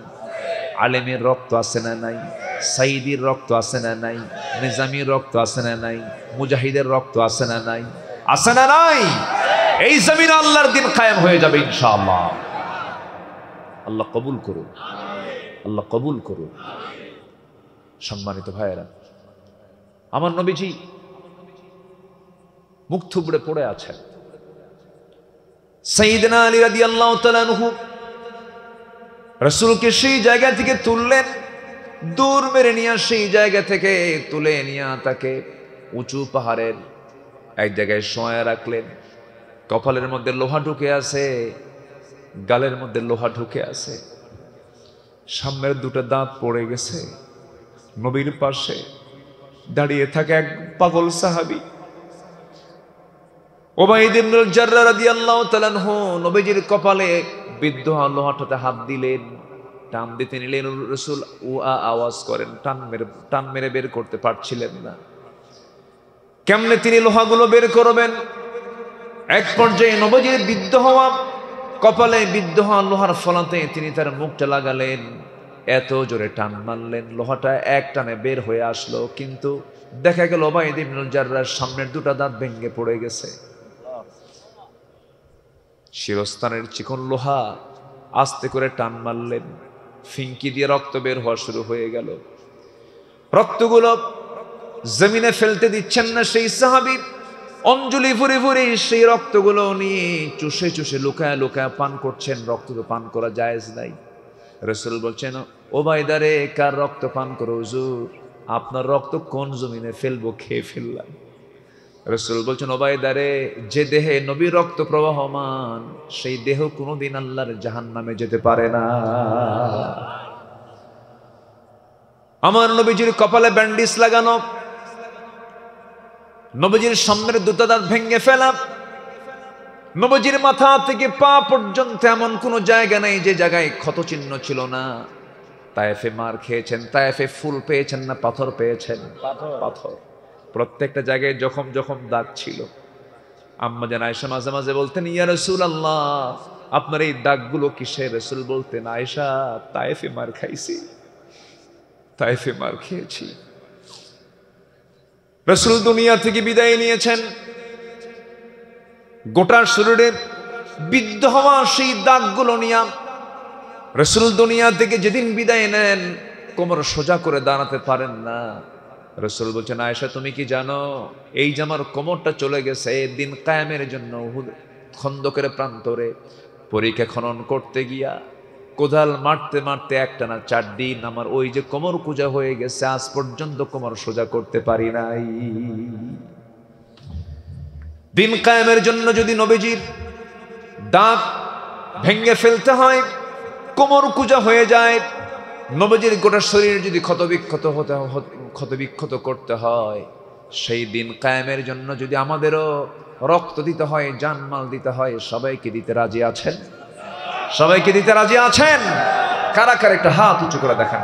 আলেমের রক্ত আছে না নাই? সাইদির রক্ত আছে না নাই? নিজামীর রক্ত আছে না নাই? মুজাহিদের রক্ত আছে না নাই? আছে না নাই? এই জমিনে আল্লাহর দ্বীন কায়েম হয়ে যাবে ইনশাআল্লাহ। আল্লাহ কবুল করুন, আল্লাহ কবুল করুন। সম্মানিত ভাইয়েরা, আমার নবীজি মুখ থুবড়ে পড়ে আছেন। সাইয়েদনা আলী রাদিয়াল্লাহু তাআলা আনহু রাসূলকে সেই জায়গা থেকে তুললেন, দূর মেরে নিয়ে সেই জায়গা থেকে তুলে নিয়ে তাকে উঁচু পাহাড়ের এক জায়গায় শোয়া রাখলেন। কপালের মধ্যে লোহা ঢুকে আছে, গালের মধ্যে লোহা ঢুকে আছে, সামনের দুটো দাঁত পড়ে গেছে। নবীর পাশে দাঁড়িয়ে থাকে এক পাগল সাহাবী উবাইদ ইবনে জাররাহ রাদিয়াল্লাহু তাআলা আনহু। নবীজির কপালে বিদ্ধ লোহাটাতে হাত দিলেন, টান দিতে নিলেন। রাসূল আওয়াজ করেন, টান মেরে বের করতে পারছিলেন না। কেমনে তিনি লোহাগুলো বের করবেন? এক পর্যায়ে নবীজির বিদ্ধ হওয়া কপালে বিদ্ধ হওয়া লোহার ফলাতে তিনি তার মুখটা লাগালেন, এত জোরে টান মারলেন, লোহাটা এক টানে বের হয়ে আসলো। কিন্তু দেখা গেল উবাইদ ইবনে জাররাহর সামনের দুটো দাঁত ভেঙে পড়ে গেছে। শিরস্থানের চিকন লোহা আস্তে করে টান মারলেন, ফিঙ্কি দিয়ে রক্ত বের হওয়া শুরু হয়ে গেল। রক্তগুলো জমিনে ফেলতে দিচ্ছেন না সেই সাহাবী, অঞ্জলি ভরে ভরে সেই রক্তগুলো নিয়ে চুষে চুষে লুকায় লুকায় পান করছেন। রক্ত তো পান করা জায়েজ নাই। রাসূল বলছেন, উবাইদা রে, কার রক্ত পান করো হুজুর? আপনার রক্ত কোন জমিনে ফেলবো, খেয়ে ফেললাম। রাসূল বলছেন, উবাইদা রে, যে দেহে নবীর রক্ত প্রবাহমান সেই দেহ কোনোদিন আল্লাহর জাহান্নামে যেতে পারে না। আমার নবীজির কপালে ব্যান্ডেজ লাগানো, নবীজির সামনের দুটো দাঁত ভেঙে ফেলা, নবীজির মাথা থেকে পা পর্যন্ত এমন কোনো জায়গা নেই যে জায়গায় ক্ষত চিহ্ন ছিল না। তায়েফে মার খেয়েছেন, তায়েফে ফুল পেয়েছেন না পাথর পেয়েছেন? পাথর। পাথর। প্রত্যেকটা জায়গায় জখম জখম দাগ ছিল। আম্মা জান আয়েশা মাঝে মাঝে বলতেন, ইয়া রাসূলুল্লাহ, আপনার এই দাগগুলো কিসের? রাসূল বলতেন, আয়েশা, তায়েফে মার খাইছি, তায়েফে মার খেয়েছি। রাসূল দুনিয়া থেকে বিদায় নিয়েছেন, গোটা শরীরে বিদ্ধ হওয়া সেই দাগগুলো নিয়ে রাসূল দুনিয়া থেকে যেদিন বিদায় নেন, কোমর সোজা করে দাঁড়াতে পারেন না। রাসূল বলছেন, আয়েশা তুমি কি জানো, এই যে আমার কোমরটা চলে গেছে, দিন কায়েমের জন্য উহুদ খন্দকের প্রান্তরে পরীক্ষা খনন করতে গিয়া কোদাল মারতে মারতে একটানা 4 দিন আমার ওই যে কোমর কুজা হয়ে গেছে, আজ পর্যন্ত কোমর সোজা করতে পারি নাই। দিন কায়েমের জন্য যদি নবীজির দাঁত ভেঙে ফেলতে হয়, কোমর কুজা হয়ে যায়, নবীজির গোটা শরীর যদি ক্ষতবিক্ষত করতে হয়, সেই দিন কায়েমের জন্য যদি আমাদেরও রক্ত দিতে হয়, জানমাল দিতে হয়, সবাইকে দিতে রাজি আছেন? সবাইকে দিতে রাজি আছেন? কারা কারা একটা হাত উঁচু করে দেখান।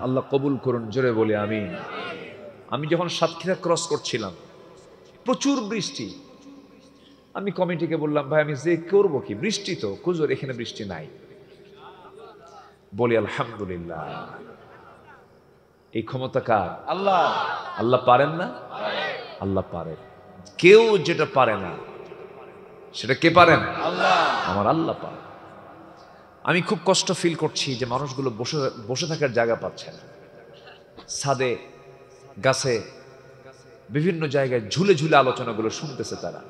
আল্লাহ কবুল করুন, জোরে বলি আমিন। আমি যখন সাতক্ষীরা ক্রস করছিলাম, প্রচুর বৃষ্টি। আমি কমিটিকে বললাম, ভাই আমি যে করবো কি, বৃষ্টি তো কুজোর, এখানে বৃষ্টি নাই। বলি আলহামদুলিল্লাহ, এই ক্ষমতা কার? আল্লাহ। আল্লাহ পারেন না? আল্লাহ পারেন। কেউ যেটা পারে না সেটা কে পারেন? আল্লাহ। আমার আল্লাহ পারেন। আমি খুব কষ্ট ফিল করছি যে মানুষগুলো বসে থাকার জায়গা পাচ্ছে না, ছাদে গাছে বিভিন্ন জায়গায় ঝুলে ঝুলে আলোচনাগুলো শুনতেছে তারা।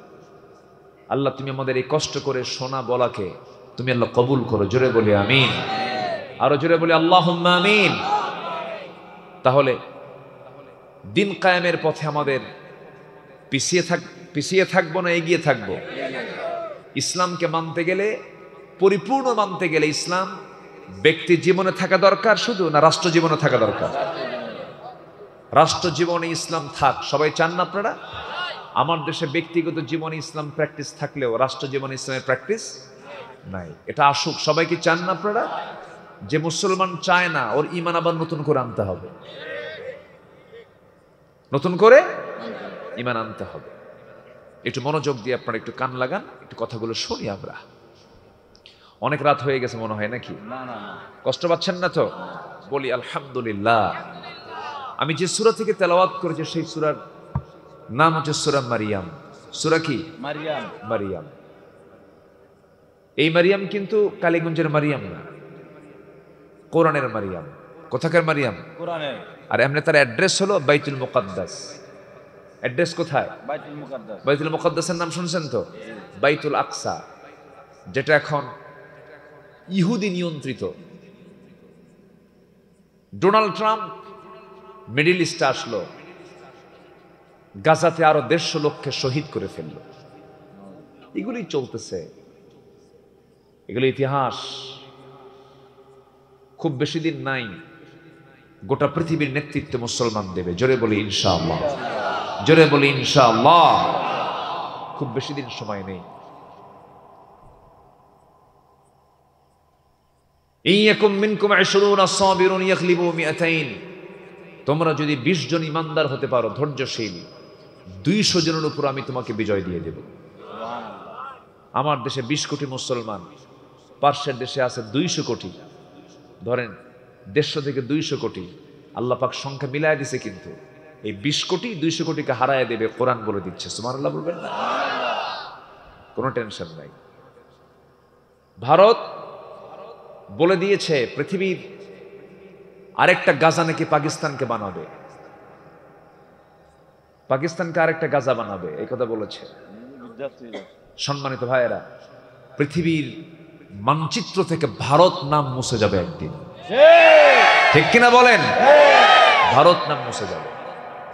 আল্লাহ তুমি আমাদের এই কষ্ট করে শোনা বলাকে তুমি আল্লাহ কবুল করো, জোরে বলি আমিন। আরো জোরে বলি আল্লাহুম্মা আমিন। তাহলে দিন কায়েমের পথে আমাদের পিছিয়ে থাকবো না এগিয়ে থাকবো? ইসলামকে মানতে গেলে, পরিপূর্ণ মানতে গেলে, ইসলাম ব্যক্তি জীবনে থাকা দরকার শুধু, না রাষ্ট্র জীবনে থাকা দরকার? রাষ্ট্র জীবনে ইসলাম থাক, সবাই চান না আপনারা? আমার দেশে ব্যক্তিগত জীবনে ইসলাম প্র্যাকটিস থাকলেও রাষ্ট্র জীবনে ইসলামের প্র্যাকটিস নাই। এটা আসুক, সবাই কি চান না আপনারা? যে মুসলমান চায় না, ওর ঈমান আবার নতুন করে আনতে হবে, নতুন করে ঈমান আনতে হবে। একটু মনোযোগ দিয়ে আপনারা একটু কান লাগান, একটু কথাগুলো শুনি আমরা। অনেক রাত হয়ে গেছে মনে হয় নাকি? না না, কষ্ট পাচ্ছেন না তো? বলি আলহামদুলিল্লাহ। আমি যে সূরা থেকে তেলাওয়াত করেছি সেই সূরার নাম হচ্ছে সূরা মারিয়াম। সূরা কি? মারিয়াম। মারিয়াম। এই মারিয়াম কিন্তু কালীগঞ্জের মারিয়াম না, কোরআনের মারিয়াম। কোথাকার মারিয়াম? কোরআনের। আর এমনি তার অ্যাড্রেস হলো বাইতুল মুকাদ্দাস। অ্যাড্রেস কোথায়? বাইতুল মুকাদ্দাস। বাইতুল মুকাদ্দাসের নাম শুনছেন তো? বাইতুল আকসা, যেটা এখন ইহুদি নিয়ন্ত্রিত। ডোনাল্ড ট্রাম্প মিডল ইস্টে আসলো, গাজাতে আরো 150 লক্ষ শহীদ করে ফেললো। এগুলি চলতেছে, এগুলো ইতিহাস। খুব বেশি দিন নাই, গোটা পৃথিবীর নেতৃত্ব মুসলমান দেবে। জোরে বলি ইনশাআল্লাহ, জোরে বলি ইনশাআল্লাহ। খুব বেশি দিন সময় নেই। ইয়াকুম মিনকুম 20 সাবিরুন ইয়াগলিবু 200। তোমরা যদি 20 জন ইমানদার হতে পারো, ধৈর্যশীল, 200 জনের উপর আমি তোমাকে বিজয় দিয়ে দেব। আমার দেশে 20 কোটি মুসলমান, পার্শ্বের দেশে আছে 200 কোটি। ধরেন 150 থেকে 200 কোটি, আল্লাহ পাক সংখ্যা মিলায় দিছে, কিন্তু এই 20 কোটি 200 কোটিকে হারায় দেবে, কোরআন বলে দিচ্ছে। সুবহানাল্লাহ বলবেন না? কোনো টেনশন নাই। ভারত বলে দিয়েছে পৃথিবীর আরেকটা গাজা নাকি পাকিস্তানকে বানাবে, পাকিস্তানকে আরেকটা গাজা বানাবে, এই কথা বলেছে। সম্মানিত ভাইয়েরা, পৃথিবীর মানচিত্র থেকে ভারত নাম মুছে যাবে একদিন, ঠিক কিনা বলেন? ভারত নাম মুছে যাবে।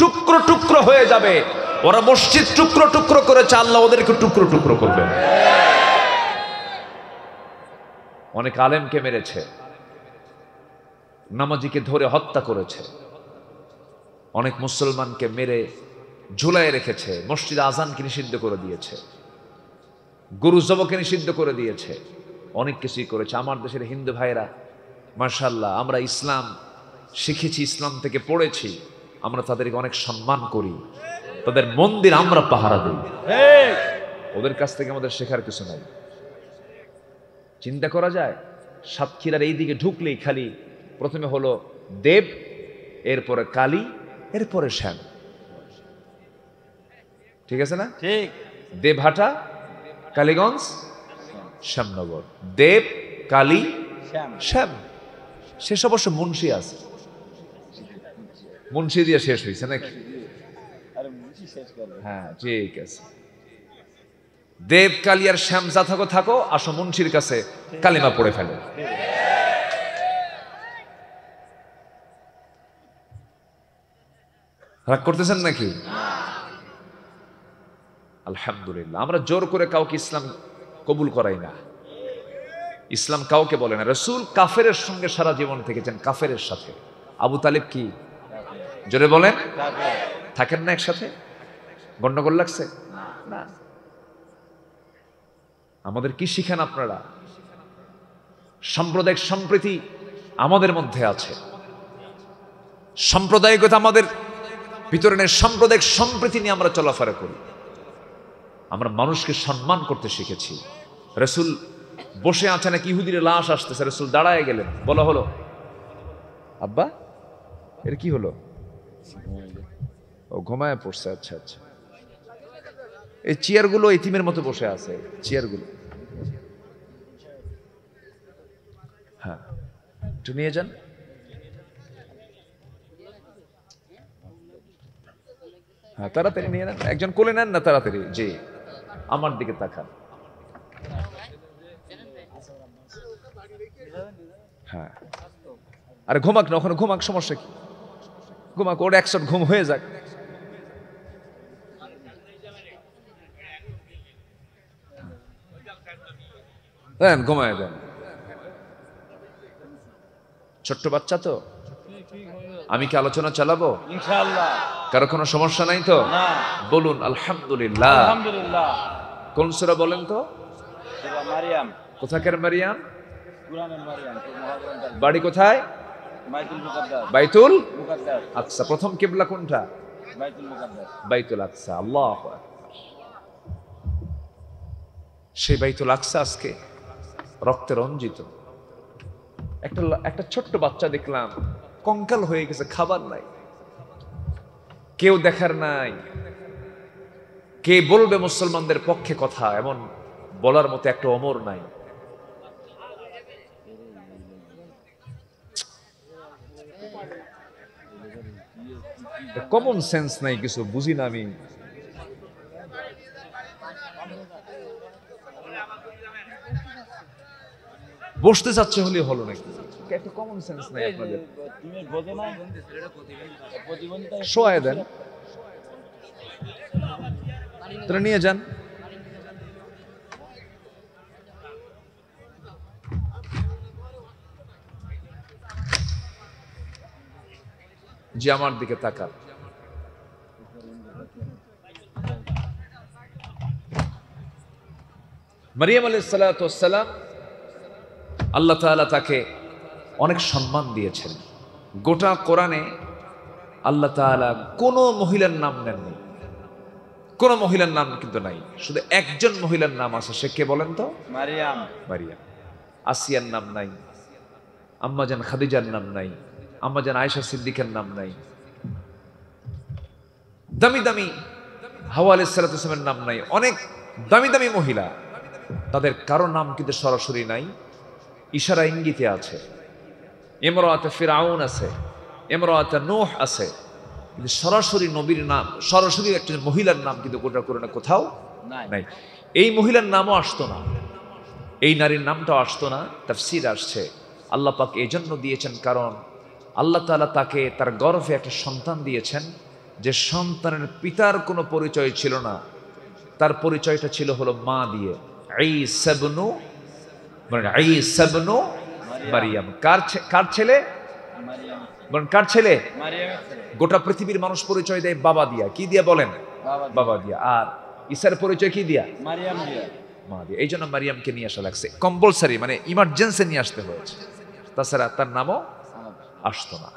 টুকরো টুকরো হয়ে যাবে। ওরা মসজিদ টুকরো টুকরো করেছে, আল্লাহ ওদেরকে টুকরো টুকরো করবে। অনেক আলেমকে মেরেছে, নামাজিকে ধরে হত্যা করেছে, অনেক মুসলমানকে মেরে ঝুলায় রেখেছে, মসজিদে আজানকে নিষিদ্ধ করে দিয়েছে, গরু জবকে নিষিদ্ধ করে দিয়েছে, অনেক কিছুই করেছে। আমার দেশের হিন্দু ভাইরা মাশাআল্লাহ, আমরা ইসলাম শিখেছি, ইসলাম থেকে পড়েছি, আমরা তাদেরকে অনেক সম্মান করি, তাদের মন্দির আমরা পাহারা দিই। ওদের কাছ থেকে আমাদের শেখার কিছু নাই। চিন্তা করা যায়, সাতক্ষীরার এই দিকে ঢুকলেই খালি প্রথমে হলো দেব, এরপরে কালী, এরপরে শ্যাম। ঠিক আছে না? ঠিক। দেবহাটা, কালীগঞ্জ, শ্যামনগর, দেব, কালী, শ্যাম। শেষ অবশ্য মুন্সি আছে, মুন্সি দিয়ে শেষ হয়েছে নাকি? হ্যাঁ ঠিক আছে। দেব, কালী আর শ্যাম যা থাকো থাকো, আসো মুন্সির কাছে কালিমা পড়ে ফেলে। রাগ করতেছেন নাকি? আলহামদুলিল্লাহ, আমরা জোর করে কাউকে ইসলাম কবুল করাই না, ইসলাম কাউকে বলে না। রাসূল কাফেরের সঙ্গে সারা জীবন থেকেছেন, কাফেরের সাথে। আবু তালিব কি? জোরে বলেন। থাকেন না একসাথে? গন্ডগোল লাগছে না? আমাদের কি শিখেন আপনারা? সাম্প্রদায়িক সম্প্রীতি আমাদের মধ্যে আছে, সাম্প্রদায়িকতা আমাদের ভিতরে নেই, সাম্প্রদায়িক সম্প্রীতি নিয়ে আমরা চলাফেরা করি। আমরা মানুষকে সম্মান করতে শিখেছি। রাসূল বসে আছেন, এক ইহুদির লাশ আসতেছে, রাসূল দাঁড়ায় গেলেন, বলা হলো আব্বা এর কি হলো? ও ঘুমায় পড়ছে। আচ্ছা আচ্ছা, এই চেয়ারগুলো ইতিমের মতো বসে আছে, চেয়ারগুলো হ্যাঁ একটু নিয়ে যান। হ্যাঁ তাড়াতাড়ি নিয়ে নেন, একজন কোলে নেন না তাড়াতাড়ি। জি, আমার দিকে তাকান। হ্যাঁ, আরে ঘুমাক না, ওখানে ঘুমাক, সমস্যা কি? ঘুমাক, ওর একশো ঘুম হয়ে যাক। দেন ঘুমায় দেন, ছোট্ট বাচ্চা তো। আমি কি আলোচনা চালাবো ইনশাআল্লাহ? কারো কোনো সমস্যা নাই তো? না। বলুন আলহামদুলিল্লাহ। আলহামদুলিল্লাহ। কোন সূরা বলেন তো? সূরা মারিয়াম। কোথাকার মারিয়াম? কুরআনের মারিয়াম। বাড়ি কোথায়? বাইতুল মুকাদ্দাস। বাইতুল মুকাদ্দাস। আকসা। প্রথম কিবলা কোনটা? বাইতুল মুকাদ্দাস। বাইতুল আকসা। আল্লাহু আকবার। সেই বাইতুল আকসা আজকে রক্তে রঞ্জিত। একটা ছোট্ট বাচ্চা দেখলাম কঙ্কাল হয়ে গেছে, খাবার নাই, কেউ দেখার নাই। কে বলবে মুসলমানদের পক্ষে কথা? এমন বলার মতো একটা ওমর নাই। কমন সেন্স নাই, কিছু বুঝি না আমি। বসতে চাচ্ছে হলে হলো নাকি? একটা কমন সেন্স নাই আপনাদের। তুমি বোঝো না? প্রতিবন্ধী শোয়ায় দেন, তোরা নিয়ে যান। যে আমার দিকে তাকান। মারিয়াম আলাইহিস সালাতু ওয়াস সালাম, আল্লাহ তাআলা তাকে অনেক সম্মান দিয়েছেন। গোটা কোরআনে আল্লাহ তাআলা কোনো মহিলার নাম নেননি, কোনো মহিলার নাম কিন্তু নাই, শুধু একজন মহিলার নাম আছে। সে কে বলেন তো? মারিয়াম। মারিয়াম। আসিয়ার নাম নাই, আম্মাজান খাদিজার নাম নাই, আম্মাজান আয়েশা সিদ্দিকের নাম নাই, দামি দামি হাওয়া আলাইহিস সালাতু ওয়াস সালামের নাম নাই। অনেক দামি দামি মহিলা, তাদের কারো নাম কিন্তু সরাসরি নাই, ইশারা ইঙ্গিতে আছে। ইমরাতে ফিরআউন আছে, ইমরাতে নূহ আছে, কিন্তু সরাসরি নবীর নাম, সরাসরি একটা মহিলার নাম কিন্তু গোটা কোরআনে কোথাও নাই। এই মহিলার নামও আসতো না, এই নারীর নামটাও আসতো না। তাফসীর আসছে আল্লাহ পাক এই জন্য দিয়েছেন, কারণ আল্লাহ তাআলা তাকে তার গর্ভে একটা সন্তান দিয়েছেন, যে সন্তানের পিতার কোনো পরিচয় ছিল না, তার পরিচয়টা ছিল হলো মা দিয়ে। ঈসা ইবনু মারিয়াম। কার ছেলে? মারিয়াম। বলেন কার ছেলে? মারিয়ামের ছেলে। গোটা পৃথিবীর মানুষ পরিচয় দেয় বাবা দিয়া। কি দিয়া বলেন? বাবা দিয়া। আর ঈসার পরিচয় কি দিয়া? মারিয়াম দিয়া। মা দিয়া। এই জন্য মারিয়ামকে নিয়ে আসা লাগছে, কম্পালসারি, মানে ইমার্জেন্সি নিয়ে আসতে হয়েছে, তাছাড়া তার নামও আসতো না।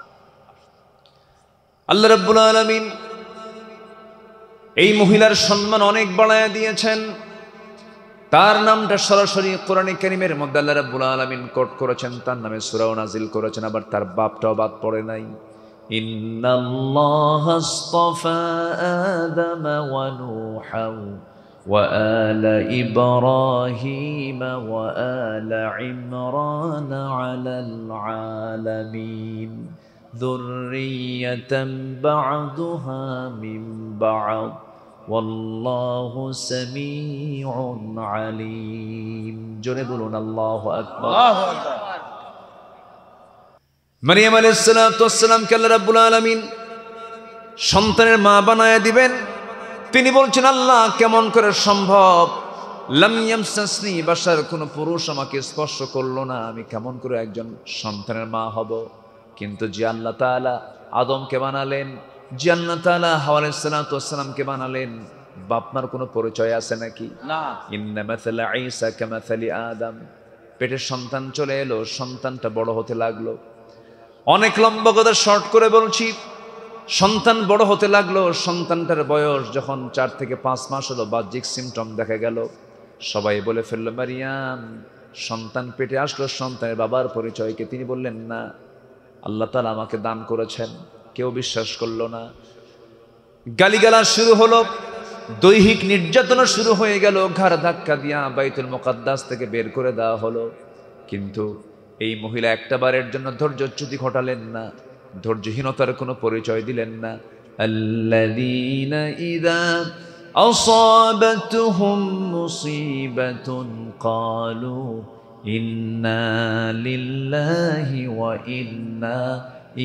আল্লাহ রাব্বুল আলামিন এই মহিলার সম্মান অনেক বাড়ায়া দিয়েছেন। তার নামটা সরাসরি কোরআনে কারীমের মধ্যে আল্লাহ রাব্বুল আলামিন কোট করেছেন, তার নামে সূরাও নাজিল করেছেন, আবার তার বাপটাও বাদ পড়ে নাই। ইন্নাল্লাহা আসতাফা আদামা ওয়া নূহান ওয়া আলা ইব্রাহিমা ওয়া আলা ইমরান আলাল আলামিন যুররিয়াতান বা'দুহা মিন বা'দ ওয়াল্লাহু সামিউন আলিম। জোরে বলুন আল্লাহু আকবার। আল্লাহু আকবার। মারিয়াম আলাইহিস সালাতু ওয়াস সালামকে আল্লাহ রাব্বুল আলামিন সন্তানের মা বানায়া দিবেন। তিনি বলছেন, আল্লাহ কেমন করে সম্ভব? লাম ইয়ামসাসনি বাশার, কোন পুরুষ আমাকে স্পর্শ করলো না, আমি কেমন করে একজন সন্তানের মা হব? কিন্তু যে আল্লাহ তাআলা আদমকে বানালেন, যে আল্লাহ তাআলা হাওয়া আলাইহিস সালাতু ওয়াস সালামকে বানালেন, বাপমার কোনো পরিচয় আছে নাকি? না। ইন্না মাসালা ঈসা কামাসালি আদম। পেটের সন্তান চলে এলো, সন্তানটা বড় হতে লাগলো। অনেক লম্বা কথা শর্ট করে বলছি, সন্তান বড় হতে লাগলো। সন্তানটার বয়স যখন 4 থেকে 5 মাস হলো, বাহ্যিক সিমটম দেখা গেল। সবাই বলে ফেললো, মারিয়াম সন্তান পেটে আসলো, সন্তানের বাবার পরিচয়কে তিনি বললেন না, আল্লাহ তাআলা আমাকে দান করেছেন। কেউ বিশ্বাস করলো না। গালিগালাজ শুরু হলো, দৈহিক নির্যাতনা শুরু হয়ে গেল। ঘাড় ধাক্কা দিয়া বাইতুল মুকাদ্দাস থেকে বের করে দেওয়া হলো। কিন্তু এই মহিলা একটা বারের জন্য ধৈর্যচ্যুতি ঘটালেন না, ধৈর্যহীনতার কোনো পরিচয় দিলেন না। আল্লাযীনা ইযা আসাবাতুহুম মুসিবাতুন ক্বালু ইন্না লিল্লাহি ওয়া ইন্না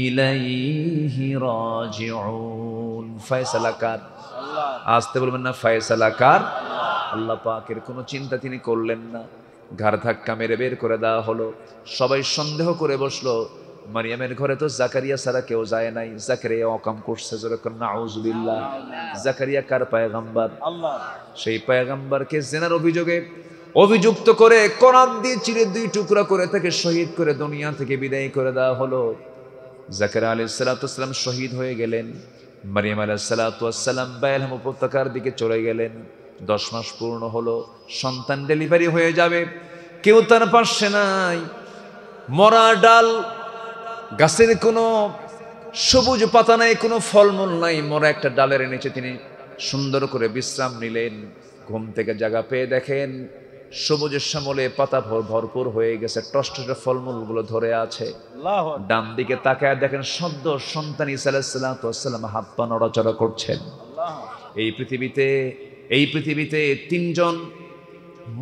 ইলাইহি রাজিউন। ফয়সালা কার? আসতে বলবেন না, ফয়সালা কার? আল্লাহ পাকের কোনো চিন্তা তিনি করলেন না। ঘাড় ধাক্কা মেরে বের করে দেওয়া হলো। সবাই সন্দেহ করে বসলো, মারিয়ামের ঘরে তো জাকারিয়া ছাড়া কেউ যায় নাই, জাকারিয়া অকাম করছে। যেরকম নাউজুবিল্লাহ। জাকারিয়া কার পয়গম্বর? আল্লাহ। সেই পয়গম্বরকে জিনার অভিযোগে অভিযুক্ত করে কোরআন দিয়ে চিরে 2 টুকরা করে তাকে শহীদ করে দুনিয়া থেকে বিদায় করে দেওয়া হলো। জাকারিয়া আলাইহিস সালাতু ওয়াস সালাম শহীদ হয়ে গেলেন। মারিয়াম আলাইহিস সালাতু ওয়াস সালাম বাইলহাম উপত্যকার দিকে চলে গেলেন। 10 মাস পূর্ণ হলো, সন্তান ডেলিভারি হয়ে যাবে, কেউ তার পাশে নাই। মরা ডাল, গাছের কোনো সবুজ পাতা নাই, কোনো ফলমূল নাই, মরা একটা ডালের নিচে তিনি সুন্দর করে বিশ্রাম নিলেন। ঘুম থেকে জাগা পেয়ে দেখেন সবুজের শ্যামলে পাতা ভরপুর হয়ে গেছে, টসটসে ফলমূলগুলো ধরে আছে। আল্লাহু আকবার। ডান দিকে তাকায় দেখেন সদ্য সন্তান ঈসা আলাইহিস সালাতু ওয়াস সালাম হাত পা নড়াচড়া করছেন। আল্লাহ। এই পৃথিবীতে 3 জন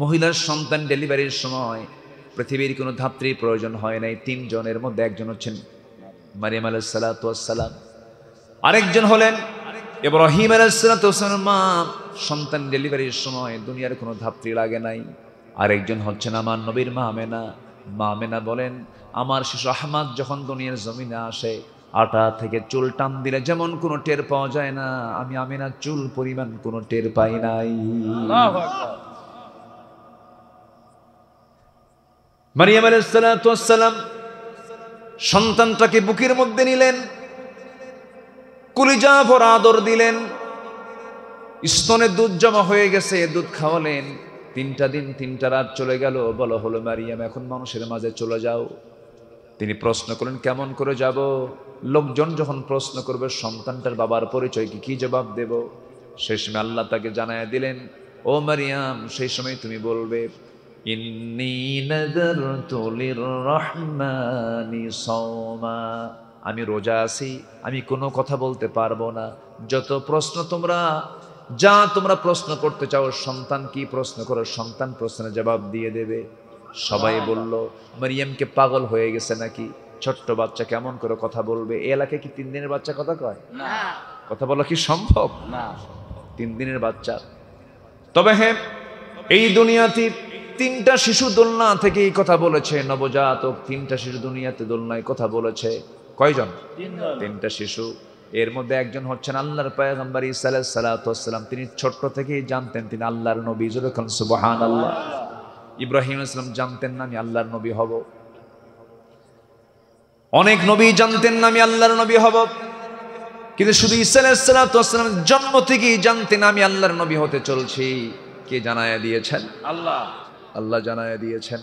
মহিলার সন্তান ডেলিভারির সময় পৃথিবীর কোনো ধাত্রীর প্রয়োজন হয় নাই। 3 জনের মধ্যে একজন হচ্ছেন মারিয়াম আলাইহিস সালাতু ওয়াস সালাম, আরেকজন হলেন ইব্রাহিম আলাইহিস সালাতু ওয়াস সালাম। মা সন্তান ডেলিভারির সময় দুনিয়ার কোনো ধাত্রী লাগে নাই। আরেকজন হচ্ছেন আমার নবীর মা আমেনা। মা আমেনা বলেন, আমার শিশু আহমদ যখন দুনিয়ার জমিনে আসে, আটা থেকে চুল টান দিলে যেমন কোনো টের পাওয়া যায় না, আমি আমেনা চুল পরিমাণ কোনো টের পাই নাই। আল্লাহু আকবার। মারিয়াম আলাইহিস সালাতু ওয়াস সালাম সন্তানটাকে বুকের মধ্যে নিলেন, কলিজা ভরা আদর দিলেন। স্তনে দুধ জমা হয়ে গেছে, দুধ খাওয়ালেন। 3টা দিন 3টা রাত চলে গেল। বলা হলো, মারিয়াম এখন মানুষের মাঝে চলে যাও। তিনি প্রশ্ন করলেন, কেমন করে যাব? লোকজন যখন প্রশ্ন করবে সন্তানটার বাবার পরিচয় কি জবাব দেব? সেই সময় আল্লাহ তাকে জানায় দিলেন, ও মারিয়াম, সেই সময় তুমি বলবে, ইন্নী নাযারতু লিররহমানি সাওমা, আমি রোজা আছি, আমি কোনো কথা বলতে পারবো না। যত প্রশ্ন তোমরা প্রশ্ন করতে চাও, সন্তান কি প্রশ্ন করো, সন্তান প্রশ্নের জবাব দিয়ে দেবে। সবাই বলল, মারিয়ামকে পাগল হয়ে গেছে নাকি? ছোট্ট বাচ্চা কেমন করে কথা বলবে? এই এলাকায় কি 3 দিনের বাচ্চা কথা কয়? না। কথা বলা কি সম্ভব? না। 3 দিনের বাচ্চা। তবে হ্যাঁ, এই দুনিয়াতে 3টা শিশু দোলনা থেকে এই কথা বলেছে, নবজাতক 3টা শিশু দুনিয়াতে দোলনায় কথা বলেছে। কয়জন? 3টা শিশু। এর মধ্যে একজন হচ্ছেন আল্লাহর পয়গম্বর ঈসা আলাইহিস সালাতু ওয়াস সালাম। তিনি ছোট্ট থেকেই জানতেন তিনি আল্লাহর নবী। জোরে বলুন সুবহানাল্লাহ। ইব্রাহিম আলাইহিস সালাম জানতেন না আমি আল্লাহর নবী হব। অনেক নবী জানতেন না আমি আল্লাহর নবী হব, কিন্তু শুধু ঈসা আলাইহিস সালাতু ওয়াস সালাম জন্ম থেকেই জানতেন আমি আল্লাহর নবী হতে চলছি। কে জানায়া দিয়েছেন? আল্লাহ। আল্লাহ জানায়া দিয়েছেন।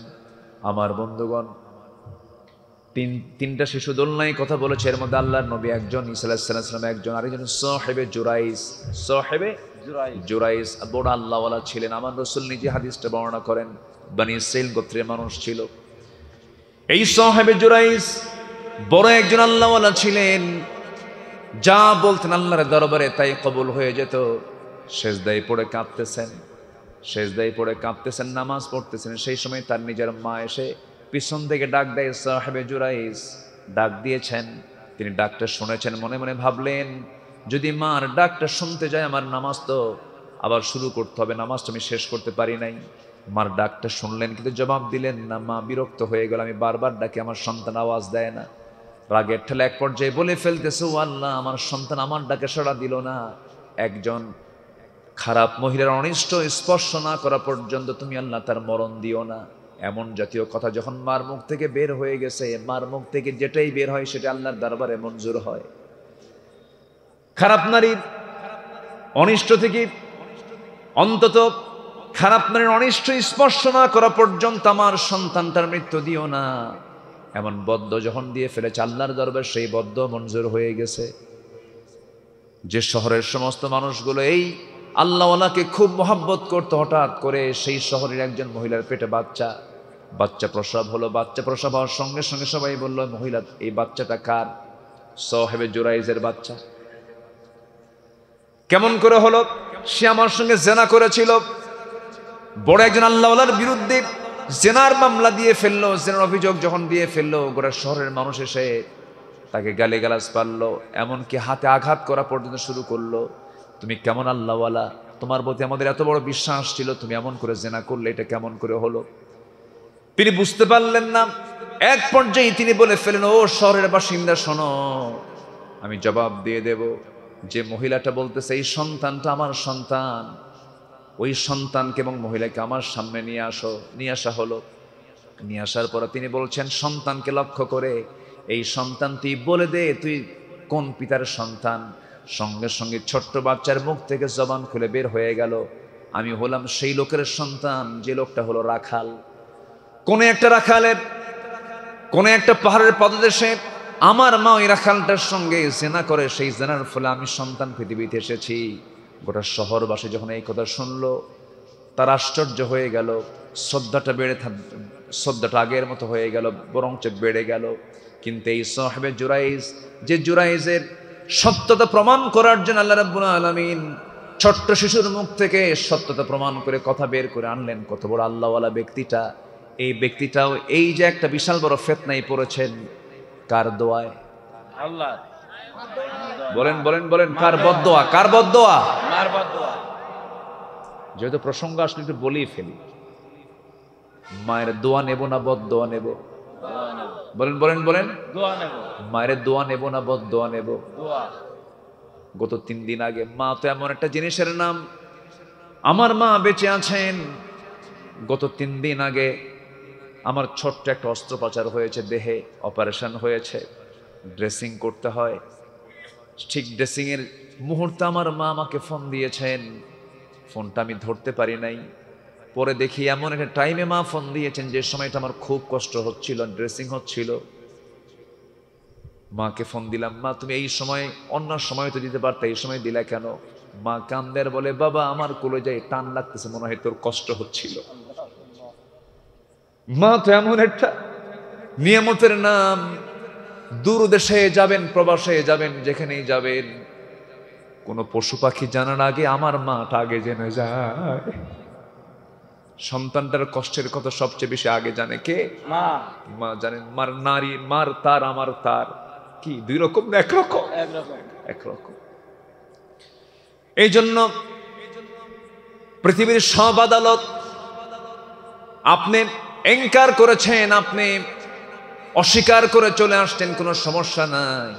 আমার বন্ধুগণ, 3টা শিশু দোলনায় কথা বলেছে। এর মধ্যে আল্লাহর নবী একজন, ঈসা আলাইহিস সালাম একজন, আরেকজন সাহেবে জুরাইস। সাহেবে জুরাইস বড় আল্লাহওয়ালা ছিলেন। আমার রাসূল নিজে হাদিসটা বর্ণনা করেন, বনি ইসরাইল গোত্রের মানুষ ছিল। এই সাহেবে জুরাইস বড় একজন আল্লাহওয়ালা ছিলেন। যা বলতেন আল্লাহর দরবারে তাই কবুল হয়ে যেত। সেজদায় পড়ে কাঁপতেছেন, নামাজ পড়তেছেন। সেই সময় তার নিজের মা এসে পিছন থেকে ডাক দেয়, সাহেবে জুরাইস। ডাক দিয়েছেন, তিনি ডাকটা শুনেছেন। মনে মনে ভাবলেন, যদি মার ডাকটা শুনতে যায় আমার নামাজ তো আবার শুরু করতে হবে, নামাজটা আমি শেষ করতে পারি নাই। মার ডাকটা শুনলেন কিন্তু জবাব দিলেন না। মা বিরক্ত হয়ে গেল, আমি বারবার ডাকি আমার সন্তান আওয়াজ দেয় না। রাগের ঠেলা এক পর্যায়ে বলে ফেলতেছে, ও আল্লাহ, আমার সন্তান আমার ডাকে সাড়া দিল না। একজন খারাপ মহিলার অনিষ্ট স্পর্শ না করা পর্যন্ত তুমি আল্লাহ তার মরণ দিও না। এমন জাতীয় কথা যখন মার মুখ থেকে বের হয়ে গেছে, মার মুখ থেকে যেটাই বের হয় সেটা আল্লাহর দরবারে মঞ্জুর হয়। খারাপ নারীর অনিষ্ট থেকে, অন্তত খারাপ নারীর অনিষ্ট স্পর্শ না করা পর্যন্ত আমার সন্তানটার মৃত্যু দিও না। এমন বদ্ধ যখন দিয়ে ফেলেছে আল্লাহর দরবার, সেই বদ্ধ মঞ্জুর হয়ে গেছে। যে শহরের সমস্ত মানুষগুলো এই আল্লাহওয়ালাকে খুব মহব্বত করতো, হঠাৎ করে সেই শহরের একজন মহিলার পেটে বাচ্চা প্রসব হলো। বাচ্চা প্রসব হওয়ার সঙ্গে সঙ্গে সবাই বলল, মহিলা এই বাচ্চাটা কার? সাহেবে জুরাইজের বাচ্চা। কেমন করে হলো? সে আমার সঙ্গে জেনা করেছিল। বড় একজন আল্লাহওয়ালার বিরুদ্ধে জেনার মামলা দিয়ে ফেললো। জেনার অভিযোগ যখন দিয়ে ফেললো, গোটা শহরের মানুষ এসে তাকে গালিগালাজ পারলো, এমনকি হাতে আঘাত করা পর্যন্ত শুরু করলো। তুমি কেমন আল্লাহওয়ালা, তোমার প্রতি আমাদের এত বড় বিশ্বাস ছিল, তুমি এমন করে জেনা করলে, এটা কেমন করে হলো? তিনি বুঝতে পারলেন না। এক পর্যায়ে তিনি বলে ফেলেন, ও শহরের বাসিন্দা শোনো, আমি জবাব দিয়ে দেব। যে মহিলাটা বলতেছে এই সন্তানটা আমার সন্তান, ওই সন্তানকে এবং মহিলাকে আমার সামনে নিয়ে আসা হলো। নিয়ে আসার পর তিনি বলছেন সন্তানকে লক্ষ্য করে, এই সন্তান তুই বলে দে তুই কোন পিতার সন্তান। সঙ্গে সঙ্গে ছোট্ট বাচ্চার মুখ থেকে জবান খুলে বের হয়ে গেল, আমি হলাম সেই লোকের সন্তান যে লোকটা হলো রাখাল। কোন একটা রাখালের, কোন একটা পাহাড়ের পদদেশে আমার মা ওই রাখালটার সঙ্গে জেনা করে, সেই জেনার ফলে আমি সন্তান পৃথিবীতে এসেছি। গোটা শহরবাসী যখন এই কথা শুনলো, তার আশ্চর্য হয়ে গেল। শ্রদ্ধাটা আগের মতো হয়ে গেল, বরঞ্চ বেড়ে গেল। কিন্তু এই সাহেবে জুরাইজ, যে জুরাইজের সত্যতা প্রমাণ করার জন্য আল্লাহ রাব্বুল আলামিন ছোট্ট শিশুর মুখ থেকে সত্যতা প্রমাণ করে কথা বের করে আনলেন, কত বড় আল্লাহওয়ালা ব্যক্তিটা। এই ব্যক্তিটাও এই যে একটা বিশাল বড় ফিতনায় পড়েছেন, কার দোয়ায়? আল্লাহ। বলেন বলেন বলেন, কার বদদোয়া? কার বদদোয়া? মার বদদোয়া। যেহেতু প্রসঙ্গ আসলে একটু বলেই ফেলি, মায়ের দোয়া নেব না বদদোয়া নেব? বলেন বলেন বলেন, দোয়া নেব। মায়ের দোয়া নেব না বদদোয়া নেব? দোয়া। গত 3 দিন আগে, মা তো এমন একটা জিনিসের নাম, আমার মা বেঁচে আছেন। গত 3 দিন আগে আমার ছোট্ট একটা অস্ত্রোপচার হয়েছে, দেহে অপারেশন হয়েছে, ড্রেসিং করতে হয়। ঠিক ড্রেসিং এর মুহূর্তে আমার মা আমাকে ফোন দিয়েছেন, ফোনটা আমি ধরতে পারি নাই। পরে দেখি এমন একটা টাইমে মা ফোন দিয়েছেন যে সময়টা আমার খুব কষ্ট হচ্ছিল, ড্রেসিং হচ্ছিল। মাকে ফোন দিলাম, মা তুমি এই সময়, অন্য সময় তো দিতে পারতে, এই সময় দিলা কেন? মা কান্দের বলে, বাবা আমার কলেজায় টান লাগতেছে, মনে হয় তোর কষ্ট হচ্ছিল। মা তো এমন একটা নিয়ামতের নাম, দূর দেশে যাবেন, প্রবাসে যাবেন, যেখানেই যাবেন, কোন পশু পাখি জানার আগে আমার মাটা আগে জেনে যায়। সন্তানটার কষ্টের কথা সবচেয়ে বেশি আগে জানে কে? মা। মা জানেন। মার নারী, মার তার, আমার তার কি দুই রকম না একরকম? একরকম। একরকম। এই জন্য পৃথিবীর সব আদালত আপনি এনকার করেছেন, আপনি অস্বীকার করে চলে আসতেন, কোনো সমস্যা নাই।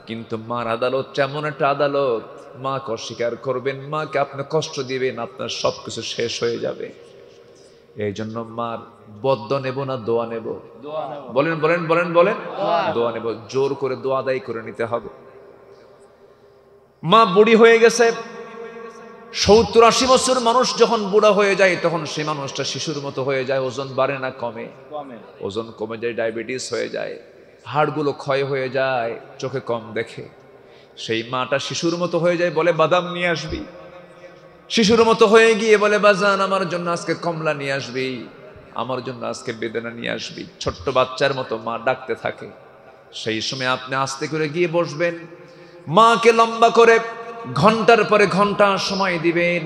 কিন্তু মার আদালত এমন একটা আদালত, মাকে অস্বীকার করবেন, মাকে আপনি কষ্ট দিবেন, আপনার সবকিছু শেষ হয়ে যাবে। এই জন্য মার বদ্দ নেব না দোয়া নেব? বলেন বলেন বলেন বলেন, দোয়া নেব। জোর করে দোয়া আদায় করে নিতে হবে। মা বুড়ি হয়ে গেছে, 70-80 বছর মানুষ যখন বুড়া হয়ে যায় তখন সেই মানুষটা শিশুর মতো হয়ে যায়। ওজন বাড়ে না কমে? ওজন কমে যায়, ডায়াবেটিস হয়ে যায়, হাড়গুলো ক্ষয় হয়ে যায়, চোখে কম দেখে। সেই মাটা শিশুর মতো হয়ে যায়, বলে বাদাম নিয়ে আসবি। শিশুর মতো হয়ে গিয়ে বলে বাজান আমার জন্য আজকে কমলা নিয়ে আসবি, আমার জন্য আজকে বেদানা নিয়ে আসবি। ছোট্ট বাচ্চার মতো মা ডাকতে থাকে। সেই সময় আপনি আস্তে করে গিয়ে বসবেন, মাকে লম্বা করে ঘন্টার পরে ঘন্টা সময় দিবেন।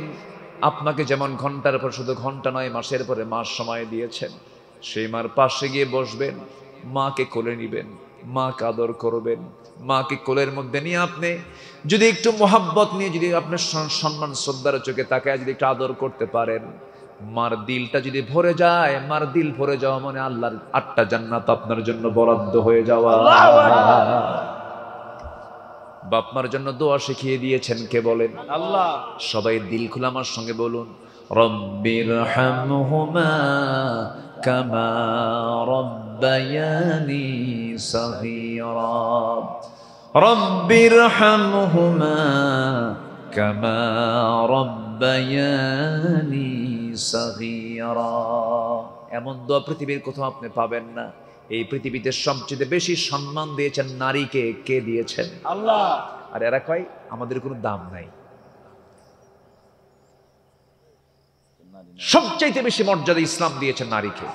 আপনাকে যেমন ঘন্টার পর শুধু ঘন্টা নয়, মাসের পরে মাস সময় দিয়েছেন, সেই মার পাশে গিয়ে বসবেন, মাকে কোলে নিবেন, মাকে আদর করবেন। মাকে কোলের মধ্যে নিয়ে আপনি যদি একটু মোহাব্বত নিয়ে, যদি আপনার সম্মান শ্রদ্ধার চোখে তাকায় যদি একটু আদর করতে পারেন, মার দিলটা যদি ভরে যায়, মার দিল ভরে যাওয়া মানে আল্লাহর 8টা জান্নাত আপনার জন্য বরাদ্দ হয়ে যাওয়া। বাপ মার জন্য দোয়া শিখিয়ে দিয়েছেন কে বলেন? আল্লাহ। সবাই দিল খুলে আমার সঙ্গে বলুন, রব্বিরহামহুমা কামা রব্বায়ানি সগীরা, রব্বিরহামহুমা কামা রব্বায়ানি সগীরা। এমন দোয়া পৃথিবীর কোথাও আপনি পাবেন না। এই পৃথিবীতে সবচেয়ে বেশি সম্মান দিয়েছেন নারীকে, কে দিয়েছেন? আল্লাহ। আর এরা কয় আমাদের কোনো দাম নাই। সবচাইতে বেশি মর্যাদা ইসলাম দিয়েছেন নারীকে।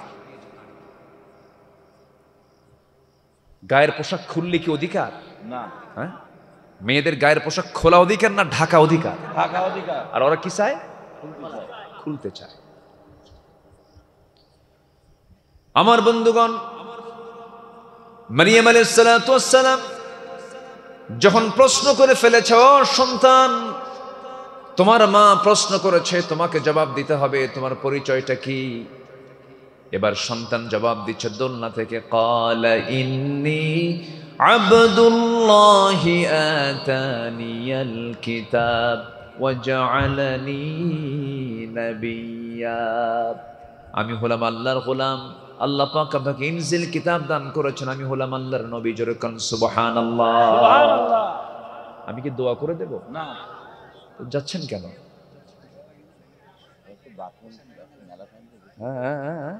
গায়ের পোশাক খুললে কি অধিকার? না। হ্যাঁ, মেয়েদের গায়ের পোশাক খোলা অধিকার না ঢাকা অধিকার? ঢাকা অধিকার। আর ওরা কি চায়? খুলতে চায়। আমার বন্ধুগণ, মারিয়াম আলাইহিস সালাতু ওয়াস সালাম যখন প্রশ্ন করে ফেলেছে, ও সন্তান, তোমার মা প্রশ্ন করেছে, তোমাকে জবাব দিতে হবে, তোমার পরিচয়টা কি? এবার সন্তান জবাব দিচ্ছে দোলনা থেকে, ক্বালা ইন্নী আবদুল্লাহি আতানিয়াল কিতাব ওয়া জাআলানি নাবিয়্যা। আমি হলাম আল্লাহর গোলাম, আল্লাহ পাক আমাকে ইনজিল কিতাব দান করেছেন, আমি হলাম আল্লাহর নবী। জোরে কোন সুবহানাল্লাহ। সুবহানাল্লাহ। আমি কি দোয়া করে দেব? না। যাচ্ছেন কেন? হ্যাঁ,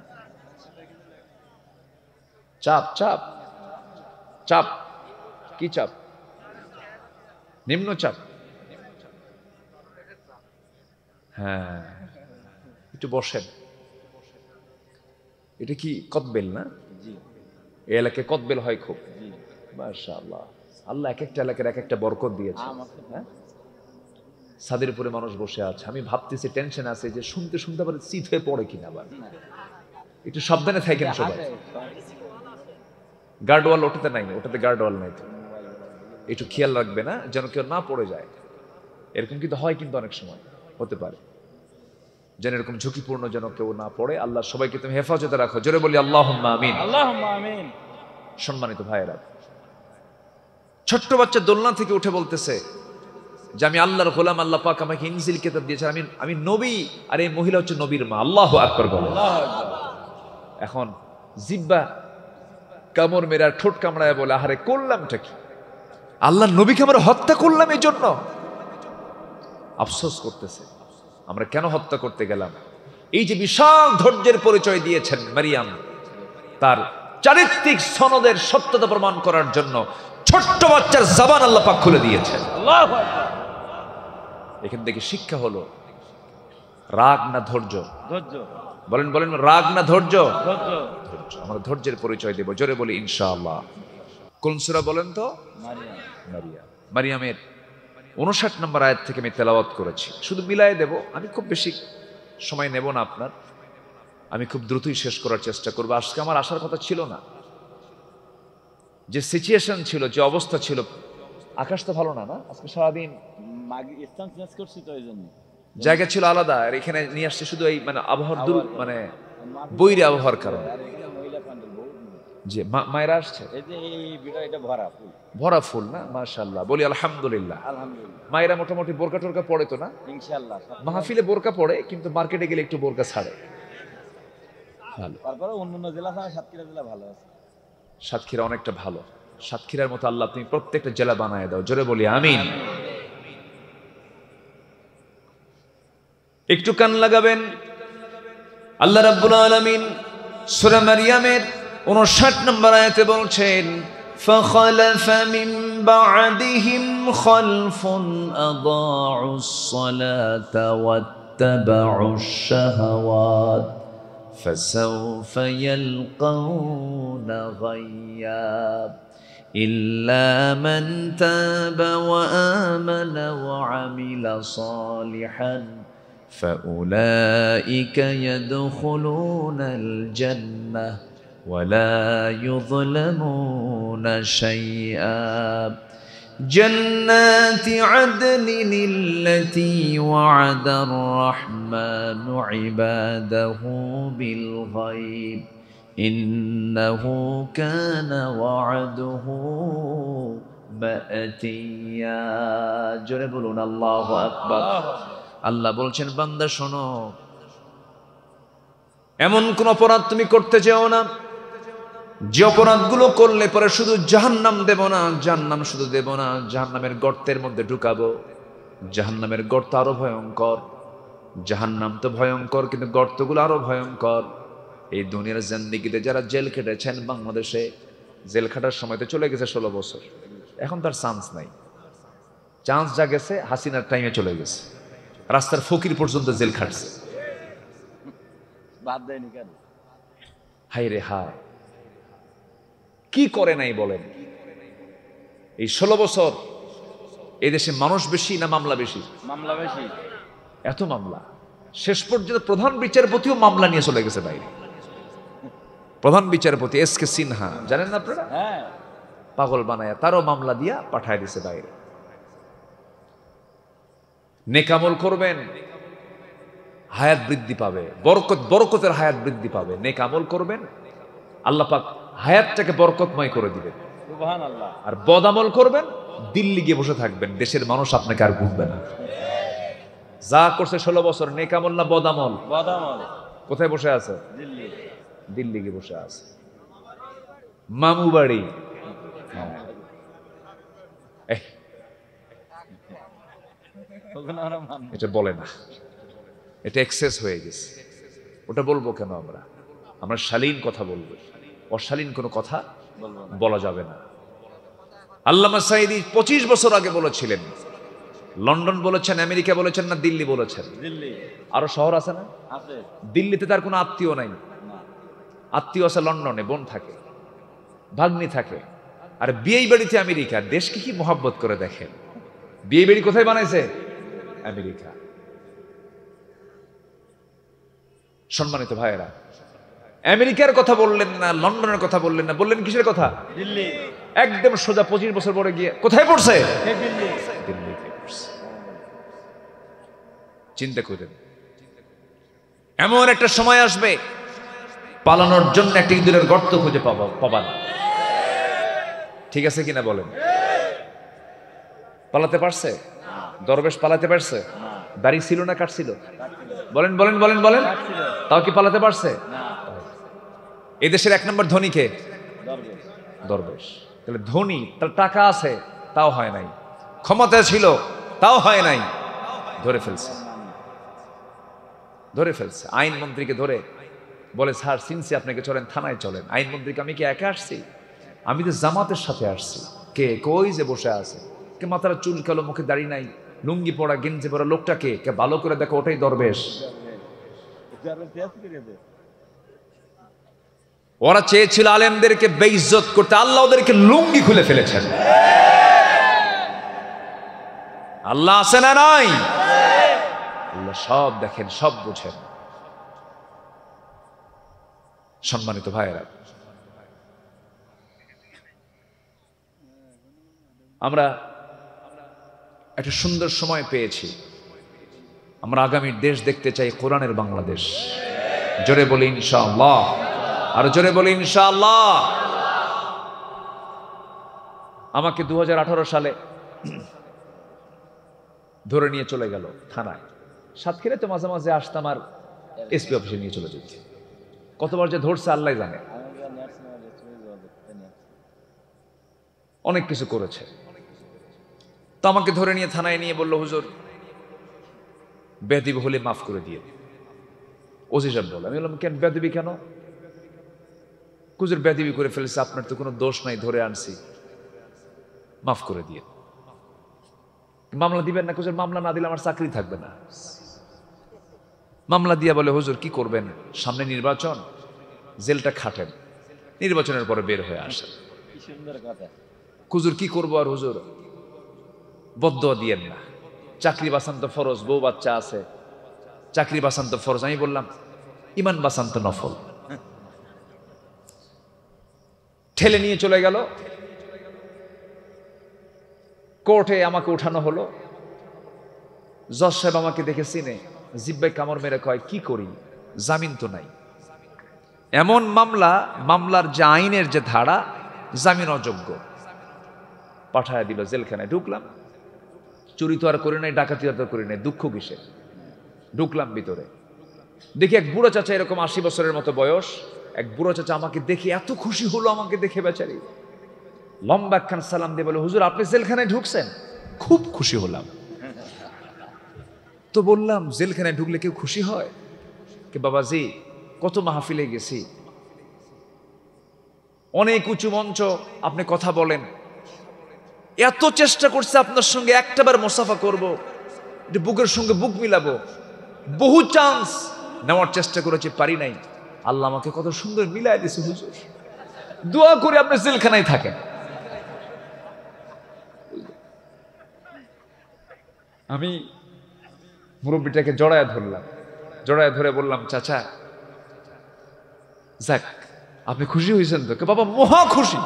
চাপ চাপ চাপ, কি চাপ? নিম্ন চাপ। হ্যাঁ, একটু বসেন। এটা কি কদবেল না? এই এলাকায় কদবেল হয় খুব। মাশাআল্লাহ, আল্লাহ এক একটা এলাকার এক একটা বরকত দিয়েছে। হ্যাঁ, ছাদের উপরে মানুষ বসে আছে, আমি ভাবতেছি টেনশন আছে যে শুনতে শুনতে আবার চিত হয়ে পড়ে কিনা। আবার একটু সাবধানে থাকেন সবাই। গার্ডওয়াল ওটাতে নাই, ওটাতে গার্ডওয়াল নাই, তো একটু খেয়াল রাখবে না যেন কেউ না পড়ে যায়। এরকম কিন্তু হয়, কিন্তু অনেক সময় হতে পারে যেন এরকম ঝুঁকিপূর্ণ যেন কেউ না পড়ে। আল্লাহ সবাইকে তুমি হেফাজতে রাখো। জোরে বলি আল্লাহুম্মা আমিন। আল্লাহুম্মা আমিন। সম্মানিত ভাইয়েরা, ছোট্ট বাচ্চা দোলনা থেকে উঠে বলতেছে যে আমি আল্লাহর গোলাম, আল্লাহ পাক আমাকে ইনজিল কিতাব দিয়েছেন, আমি নবী। আর এই মহিলা হচ্ছে নবীর মা। আল্লাহু আকবার বলো। এখন জিব্বা কামড় মেরে আর ঠোঁট কামড়ায় বলে, আহারে করলামটা কি? আল্লাহর নবীকে আমরা হত্যা করলাম, এই জন্য আফসোস করতেছে আমরা কেন হত্যা করতে গেলাম। এই যে বিশাল ধৈর্যের পরিচয় দিয়েছেন মারিয়াম, তার চারিত্রিক সনদের সত্যতা প্রমাণ করার জন্য ছোট্ট বাচ্চার জবান আল্লাহ পাক খুলে দিয়েছেন। আল্লাহু আকবার। এখান থেকে শিক্ষা হলো রাগ না ধৈর্য? ধৈর্য। বলেন বলেন, রাগ না ধৈর্য? ধৈর্য। ধৈর্য। আমরা ধৈর্যের পরিচয় দেব। জোরে বলি ইনশাআল্লাহ। কোন সূরা বলেন তো? মারিয়াম। মারিয়াম। মারিয়ামের 59 নম্বর আয়াত থেকে আমি তেলাওয়াত করেছি, শুধু মিলাই দেব। আমি খুব বেশি সময় নেব না আপনার, আমি খুব দ্রুতই শেষ করার চেষ্টা করবো। আজকে আমার আসার কথা ছিল না, যে সিচুয়েশন ছিল, যে অবস্থা ছিল। আকাশ তো ভালো না, না আজকে সারাদিন মাগি স্থান চেঞ্জ করছি তো এই জন্য জায়গা ছিল আলাদা, আর এখানে নিয়ে আসছে শুধু এই মানে আবহাওয়ার মানে মাহফিল বৈরী আবহাওয়ার কারণে। আর এখানে মহিলা প্যান্ডেল বহুত যে মায়েরা আসছে, এই যে এই ভিডিও এটা ভরা ফুল ভরা ফুল না, মাশাআল্লাহ, বলি আলহামদুলিল্লাহ। আলহামদুলিল্লাহ মায়েরা মোটামুটি বোরকা টোরকা পড়ে তো না? ইনশাআল্লাহ মাহফিলে বোরকা পড়ে, কিন্তু মার্কেটে গেলে একটু বোরকা ছাড়ে। ভালো। তারপরে অন্যান্য জেলা ছাড়া সাতক্ষীরা জেলা ভালো আছে। সাতক্ষীরা অনেকটা ভালো। সাতক্ষীরার মতো আল্লাহ তুমি প্রত্যেকটা জেলা বানায় দাও, জোরে বলি আমিন। একটু কান লাগাবেন। আল্লাহ রাব্বুল আলামিন সূরা মারইয়ামের 59 নম্বর আয়াতে বলছেন, فخلف من بعدهم خلف أضاعوا الصلاة واتبعوا الشهوات فسوف يلقون غيا إلا من تاب وآمن وعمل صالحا فأولئك يدخلون الجنة ولا يظلمون شيئا جنات عدن التي وعد الرحمن عباده بالغيب إنه كان وعده مأتيا جربون الله أكبر আল্লাহ বলছেন, বান্দা শোনো, এমন কোন অপরাধ তুমি করতে যেও না যে অপরাধগুলো করলে পরে শুধু জাহান্নাম দেব না, জাহান্নাম শুধু দেব না, জাহান্নামের গর্তের মধ্যে ঢুকাবো। জাহান্নামের গর্ত আরো ভয়ঙ্কর। জাহান্নাম তো ভয়ঙ্কর, কিন্তু গর্তগুলো আরো ভয়ঙ্কর। এই দুনিয়ার জিন্দেগিতে যারা জেল খেটেছেন, বাংলাদেশে জেল খাটার সময় তো চলে গেছে 16 বছর, এখন তার চান্স নাই। চান্স যা গেছে হাসিনার টাইমে চলে গেছে, রাস্তার ফকির পর্যন্ত জেল খাটছে। বাদ দেয়নি কেন? হাই রে হায়, কি করে নাই বলেন? এই 16 বছর এই দেশে মানুষ বেশি না মামলা বেশি? মামলা বেশি। এত মামলা, শেষ পর্যন্ত প্রধান বিচারপতিও মামলা নিয়ে চলে গেছে বাইরে। প্রধান বিচারপতি এসকে সিনহা, জানেন না আপনারা? হ্যাঁ, পাগল বানায়া তারও মামলা দিয়া পাঠায় দিছে বাইরে। নেকামল করবেন, হায়াত বৃদ্ধি পাবে, বরকতের হায়াত বৃদ্ধি পাবে। নেকামল করবেন, আল্লাহ পাক হায়াতটাকে বরকতময় করে দিবেন। সুবহানাল্লাহ। আর বদামল করবেন, দিল্লি গিয়ে বসে থাকবেন, দেশের মানুষ আপনাকে আর ঘুরবে না। যা করছে 16 বছর, নেকামল না বদামল? বদামল। কোথায় বসে আছে? দিল্লি। দিল্লি গিয়ে বসে আছে, মামু বাড়ি। ওখানে আমরা এটা বলে না, এটা এক্সেস হয়ে গেছে। ওটা বলবো কেন? আমরা শালীন কথা বলবো, অশালীন কোনো কথা বলবো না। বলা যাবে না। আল্লামা সাঈদী 25 বছর আগে বলেছিলেন, লন্ডন বলেছেন, আমেরিকা বলেছেন, না দিল্লি বলেছেন? দিল্লি। আরো শহর আছে না? আছে। দিল্লিতে তার কোনো আত্মীয় নাই। না। আত্মীয় আছে লন্ডনে, বোন থাকে, ভাগ্নি থাকে। আর বিয়ে বাড়িতে আমেরিকা। দেশকে কি মোহাব্বত করে দেখেন। বিয়ে বাড়ি কোথায় বানাইছে? আমেরিকা। সম্মানিত ভাইয়েরা, আমেরিকার কথা বললেন না, লন্ডনের কথা বললেন না, বললেন কিসের কথা? দিল্লি। একদম সোজা 25 বছর পরে গিয়ে কোথায় পড়ছে? দিল্লি। দিল্লিতে পড়ছে। চিন্তা করেন, এমন একটা সময় আসবে পালানোর জন্য একটা ইঁদুরের গর্ত খুঁজে পাবা না। ঠিক আছে কিনা বলেন? পালাতে পারছে? দরবেশ পালাতে পারছে? দাড়ি ছিল না কাটছিল? বলেন বলেন বলেন বলেন, তাও কি পালাতে পারছে? এই দেশের 1 নম্বর ধনী কে? দরবেশ। তাহলে ধনী, তার টাকা আছে, তাও হয় নাই। ক্ষমতা ছিল, তাও হয় নাই। ধরে ফেলছে, ধরে ফেলছে। আইনমন্ত্রীকে ধরে বলে, স্যার চিনছি আপনাকে, চলেন থানায় চলেন। আইনমন্ত্রীকে, আমি কি একা আসছি? আমি তো জামাতের সাথে আসছি। কে? কই যে বসে আছে। কে মাথার চুল কালো, মুখে দাড়ি নাই, লুঙ্গি পড়া, গেঞ্জি পড়া লোকটাকে কে? ভালো করে দেখো, ওটাই দরবেশ। ওরা চেয়েছিল আলেমদেরকে বেইজ্জত করতে, আল্লাহ ওদেরকে লুঙ্গি খুলে ফেলেছেন। আল্লাহ আছে না নাই? আল্লাহ সব দেখেন, সব বুঝেন। সম্মানিত ভাইয়েরা, আমরা একটা সুন্দর সময় পেয়েছি। আমরা আগামীর দেশ দেখতে চাই কোরআনের বাংলাদেশ। জোরে বলি ইনশাআল্লাহ, আর জোরে বলি ইনশাআল্লাহ। আমাকে 2018 সালে ধরে নিয়ে চলে গেল থানায়। সাতক্ষীরায় তো মাঝে মাঝে আসতাম আর এসপি অফিসে নিয়ে চলে যেত। কতবার যে ধরছে আল্লাহ জানে। অনেক কিছু করেছে। তো আমাকে ধরে নিয়ে থানায় নিয়ে বলল, হুজুর বেয়াদবি হলে মাফ করে দিয়ে। ওসি সাহেব বলে, আমি বললাম কেন বেয়াদবি কেন? হুজুর বেয়াদবি করে ফেলেছে, আপনার তো কোনো দোষ নাই, ধরে আনছি, মাফ করে দিয়ে। মামলা দিবেন না? হুজুর মামলা না দিলে আমার চাকরি থাকবে না। মামলা দিয়া বলে, হুজুর কি করবেন, সামনে নির্বাচন, জেলটা খাটেন, নির্বাচনের পরে বের হয়ে আসেন। হুজুর কি করবো আর হুজুর, বদদোয়া দিয়েন না, চাকরি বাঁচান তো ফরজ, বউ বাচ্চা আছে, চাকরি বাঁচান তো ফরজ। আমি বললাম ইমান বাঁচান তো নফল। ঠেলে নিয়ে চলে গেল কোর্টে, আমাকে উঠানো হলো। জজ সাহেব আমাকে দেখে চিনে, জিব্বায় কামড় মেরে কয়, কি করি, জামিন তো নাই। এমন মামলা, মামলার যে আইনের যে ধারা, জামিন অযোগ্য। পাঠায় দিল জেলখানায়। ঢুকলাম, চুরি তো আর করি নাই, ডাকাতি তো করি নাই, দুঃখ কিসে। ঢুকলাম ভিতরে, দেখি এক বুড়ো চাচা, এরকম 80 বছরের মতো বয়স, এক বুড়ো চাচা আমাকে দেখে এত খুশি হলো, আমাকে দেখে বেচারি লম্বা একখান সালাম দিয়ে বলে, হুজুর আপনি জেলখানায় ঢুকছেন? খুব খুশি হলাম। তো বললাম, জেলখানায় ঢুকলে কেউ খুশি হয়? কে বাবাজি, কত মাহফিলে গেছি, অনেক উঁচু মঞ্চ, আপনি কথা বলেন, এত চেষ্টা করছে আপনার সঙ্গে একটাবার মোসাফা করব, বুকের সঙ্গে বুক মিলাবো, বহু চান্স নেওয়ার চেষ্টা করেছি, পারি নাই। আল্লাহ আমাকে কত সুন্দর মিলাই দিয়েছে হুজুর, দোয়া করে আপনি জেলখানায় থাকেন। আমি মুরব্বীটাকে জড়ায় ধরলাম, জড়ায় ধরে বললাম, চাচা যাক আপনি খুশি হয়েছেন তো? বাবা মহা খুশি।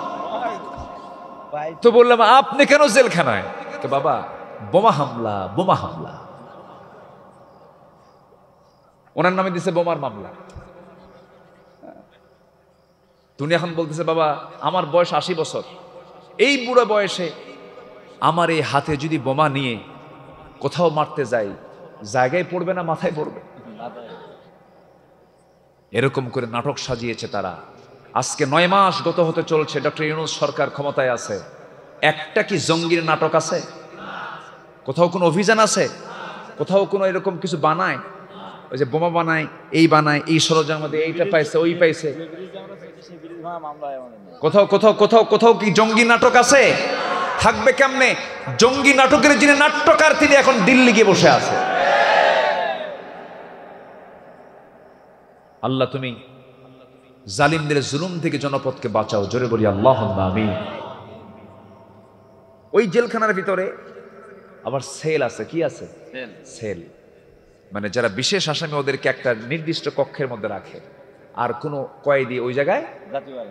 তো বললাম, আপনি কেন জেলখানায়? বাবা বোমা হামলা, বোমা হামলা। ওনার নামে দিছে বোমার মামলা। তুমি এখন বলতেছে, বাবা আমার বয়স 80 বছর, এই বুড়া বয়সে আমার এই হাতে যদি বোমা নিয়ে কোথাও মারতে যাই, জায়গায় পড়বে না মাথায় পড়বে? এরকম করে নাটক সাজিয়েছে তারা। আজকে 9 মাস গত হতে চলছে, ডক্টর ইউনূস সরকার ক্ষমতায় আছে, একটা কি জঙ্গির নাটক আছে? কোথাও কোনো অভিযান আছে? কোথাও কোনো এরকম কিছু বানায়? ওই যে বোমা বানায়, এই বানায়, এই সরঞ্জামের মধ্যে এইটা পাইছে, ওই পাইছে, কোথাও কোথাও কোথাও কোথাও কি জঙ্গি নাটক আছে? থাকবে কেমনে? জঙ্গি নাটকের যিনি নাট্যকার, তিনি এখন দিল্লি গিয়ে বসে আছে। আল্লাহ তুমি জালিমদের জুলুম থেকে জনপদকে বাঁচাও, জোরে বলি আল্লাহুম্মা আমিন। ওই জেলখানার ভিতরে আবার সেল আছে। কি আছে? সেল। মানে যারা বিশেষ আসামি, ওদেরকে একটা নির্দিষ্ট কক্ষের মধ্যে রাখে, আর কোনো কয়েদি ওই জায়গায়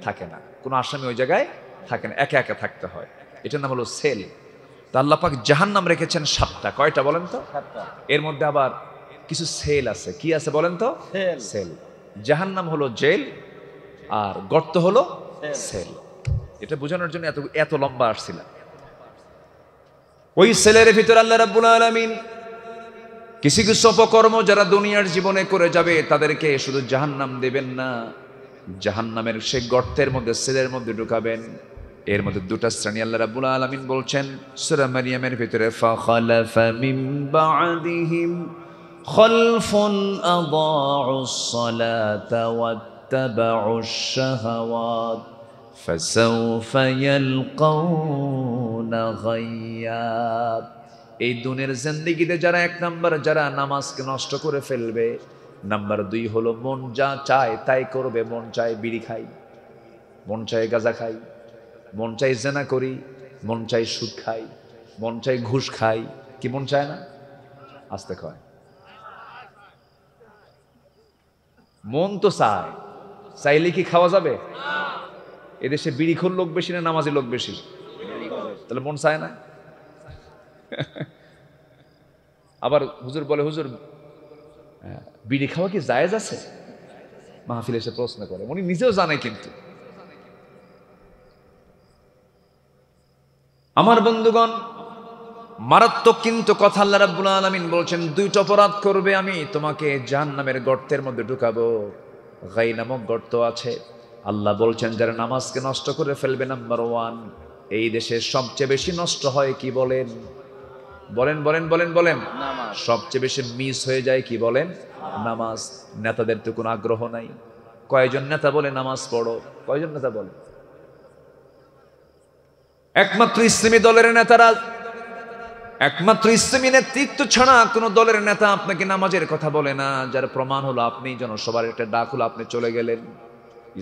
থাকে না, কোনো আসামি ওই জায়গায় থাকে না, একা একা থাকতে হয়। এটার নাম হলো সেল। তা আল্লাহ পাক জাহান্নাম রেখেছেন 7টা। কয়টা বলেন তো? 7টা। এর মধ্যে আবার কিছু সেল আছে। কি আছে বলেন তো? সেল। জাহান্নাম হলো জেল, আর গর্ত হলো সেল। এটা বোঝানোর জন্য এত লম্বা আসছিলাম। ওই সেলের ভিতরে আল্লাহ রাব্বুল আলামিন কিছু কিছু অপকর্ম যারা দুনিয়ার জীবনে করে যাবে, তাদেরকে শুধু জাহান্নাম দেবেন না, জাহান্নামের সেই গর্তের মধ্যে, সেলের মধ্যে ঢুকাবেন। এর মধ্যে 2টা শ্রেণী আল্লাহ রাব্বুল আলামিন বলছেন সূরা মারইয়ামের ভিতরে, ফাখালাফা মিন বা'দিহিম খালফুন আদাউস সালাতা ওয়াত্তাবাউশ শাহাওয়াত ফাসাউফা ইয়ালকাউনা গায়্যা। এই দুনিয়ার জিন্দেগিতে যারা 1 নাম্বার, যারা নামাজকে নষ্ট করে ফেলবে, নাম্বার 2 হলো মন যা চায় তাই করবে। মন চায় বিড়ি খাই, মন চায় গাঁজা খাই, মন চায় জেনা করি, মন চায় সুদ খাই, মন চায় ঘুষ খাই। কি মন চায় না? আস্তে কয়, মন তো চায়, চাইলে কি খাওয়া যাবে? এদেশে বিড়িখোর লোক বেশি না নামাজি লোক বেশি? তাহলে মন চায় না? আবার হুজুর বলে, হুজুর বিড়ি খাওয়া কি জায়েজ আছে? মাহফিলে এসে প্রশ্ন করে, উনি নিজেও জানে। কিন্তু আমার বন্ধুগণ, মারাত্মক কিন্তু কথা আল্লাহ রাব্বুল আলামিন বলছেন, দুইটা অপরাধ করবে আমি তোমাকে জাহান্নামের গর্তের মধ্যে ঢুকাবো। গাই নামক গর্ত আছে। আল্লাহ বলছেন যারা নামাজকে নষ্ট করে ফেলবে, নাম্বার 1, এই দেশে সবচেয়ে বেশি নষ্ট হয় কি বলেন? বলেন বলেন বলেন বলেন। নামাজ। সবচেয়ে বেশি মিস হয়ে যায় কি বলেন? নামাজ। নেতাদের তো কোনো আগ্রহ নাই। কয়জন নেতা বলে নামাজ পড়ো? কয়জন নেতা বলে? একমাত্র ইসলামী দলের নেতারা, একমাত্র ইসলামী নেতৃত্ব ছাড়া কোন দলের নেতা আপনাকে নামাজের কথা বলে না। যার প্রমাণ হলো আপনি জনসভার একটা ডাক হলো, আপনি চলে গেলেন।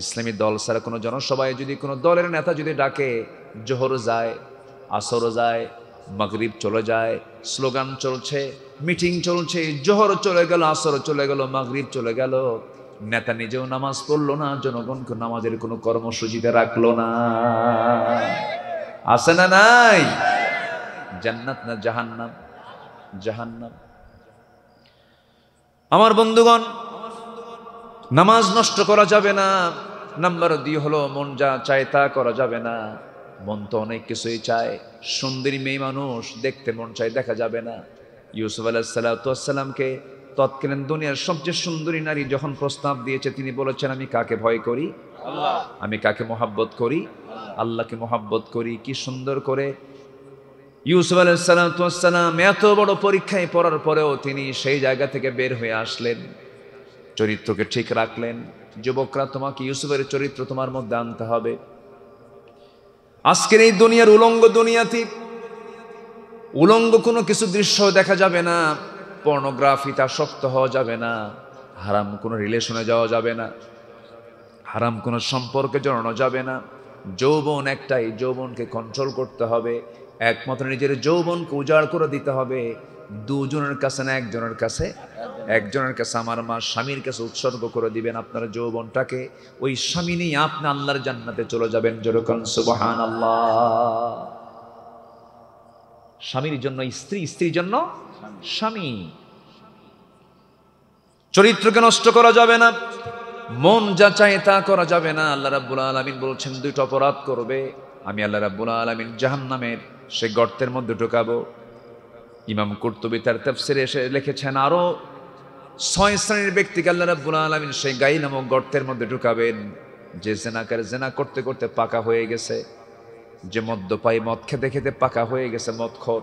ইসলামী দল ছাড়া কোনো জনসভায় যদি কোনো দলের নেতা যদি ডাকে, জোহর যায়, আসর যায়, মাগরিব চলে যায়, স্লোগান চলছে, মিটিং চলছে, জোহর চলে গেল, আসর চলে গেল, মাগরিব চলে গেল, নেতা নিজেও নামাজ পড়লো না, জনগণকে নামাজের কোনো কর্মসূচিতে রাখলো না। আছে না নাই? জান্নাত না জাহান্নাম? জাহান্নাম। আমার বন্ধুগণ, নামাজ নষ্ট করা যাবে না। নাম্বার 2 হলো মন যা চায় তা করা যাবে না। মন তো অনেক কিছুই চায়। সুন্দরী মেয়ে মানুষ দেখতে মন চায়, দেখা যাবে না। ইউসুফ আলাইহিস সালামকে তৎকালীন দুনিয়ার সবচেয়ে সুন্দরী নারী যখন প্রস্তাব দিয়েছে, তিনি বলেছেন আমি কাকে ভয় করি? আল্লাহ। আমি কাকে মোহাব্বত করি? আল্লাহকে মোহাব্বত করি। কি সুন্দর করে ইউসুফ আলাইহিস সালাম এত বড় পরীক্ষায় পড়ার পরেও তিনি সেই জায়গা থেকে বের হয়ে আসলেন, চরিত্রকে ঠিক রাখলেন। যুবকরা, তোমাকে ইউসুফের চরিত্র তোমার মধ্যে আনতে হবে। আজকের এই দুনিয়ার উলঙ্গ দুনিয়াতে উলঙ্গ কোনো কিছু দৃশ্য দেখা যাবে না, পর্নোগ্রাফিতে আসক্ত হওয়া যাবে না, হারাম কোনো রিলেশনে যাওয়া যাবে না, হারাম কোনো সম্পর্কে জড়ানো যাবে না। যৌবন একটাই, যৌবনকে কন্ট্রোল করতে হবে। একমাত্র নিজের যৌবনকে উজাড় করে দিতে হবে। দুজনের কাছে না, একজনের কাছে। একজনের কাছে আমার মা স্বামীর কাছে উৎসর্গ করে দিবেন আপনার যৌবনটাকে। ওই স্বামী নিয়ে আপনি আল্লাহর জান্নাতে চলে যাবেন। যেরকম সুবহানাল্লাহ। স্বামীর জন্য স্ত্রী, স্ত্রীর জন্য স্বামী। চরিত্রকে নষ্ট করা যাবে না, মন যা চায় তা করা যাবে না। আল্লাহ রাব্বুল আলামিন বলছেন দুটো অপরাধ করবে আমি আল্লাহ রাব্বুল আলামিন জাহান্নামের সে গর্তের মধ্যে ঢোকাবো। ইমাম কুরতুবী তার তাফসিরে এসে লিখেছেন, আরো 6 শ্রেণীর ব্যক্তিকে আল্লাহ রাব্বুল আলামিন সেই গাই নামক গর্তের মধ্যে ঢুকাবেন। যে জেনাকার জেনা করতে করতে পাকা হয়ে গেছে, যে মদ্যপায়ী মদ খেতে খেতে পাকা হয়ে গেছে মদখোর,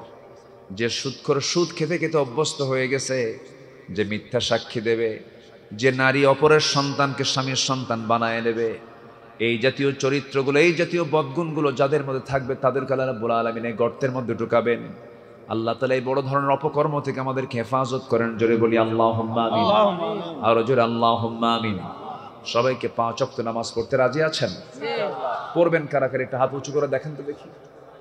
যে সুদখোর সুদ খেতে খেতে অভ্যস্ত হয়ে গেছে, যে মিথ্যা সাক্ষী দেবে, যে নারী অপরের সন্তানকে স্বামীর সন্তান বানায় নেবে, এই জাতীয় চরিত্রগুলো, এই জাতীয় বদগুণগুলো যাদের মধ্যে থাকবে তাদেরকে আল্লাহ রাব্বুল আলামিন এই গর্তের মধ্যে ঢুকাবেন। আল্লাহ তাআলা এই বড় ধরনের অপকর্ম থেকে আমাদেরকে হেফাজত করেন। জোরে বলি আল্লাহুম্মা আমিন। আর জোরে আল্লাহুম্মা আমিন। সবাইকে 5 ওয়াক্ত নামাজ পড়তে রাজি আছেন? পড়বেন কারা কারা? একটা হাত উঁচু করে দেখেন তো দেখি।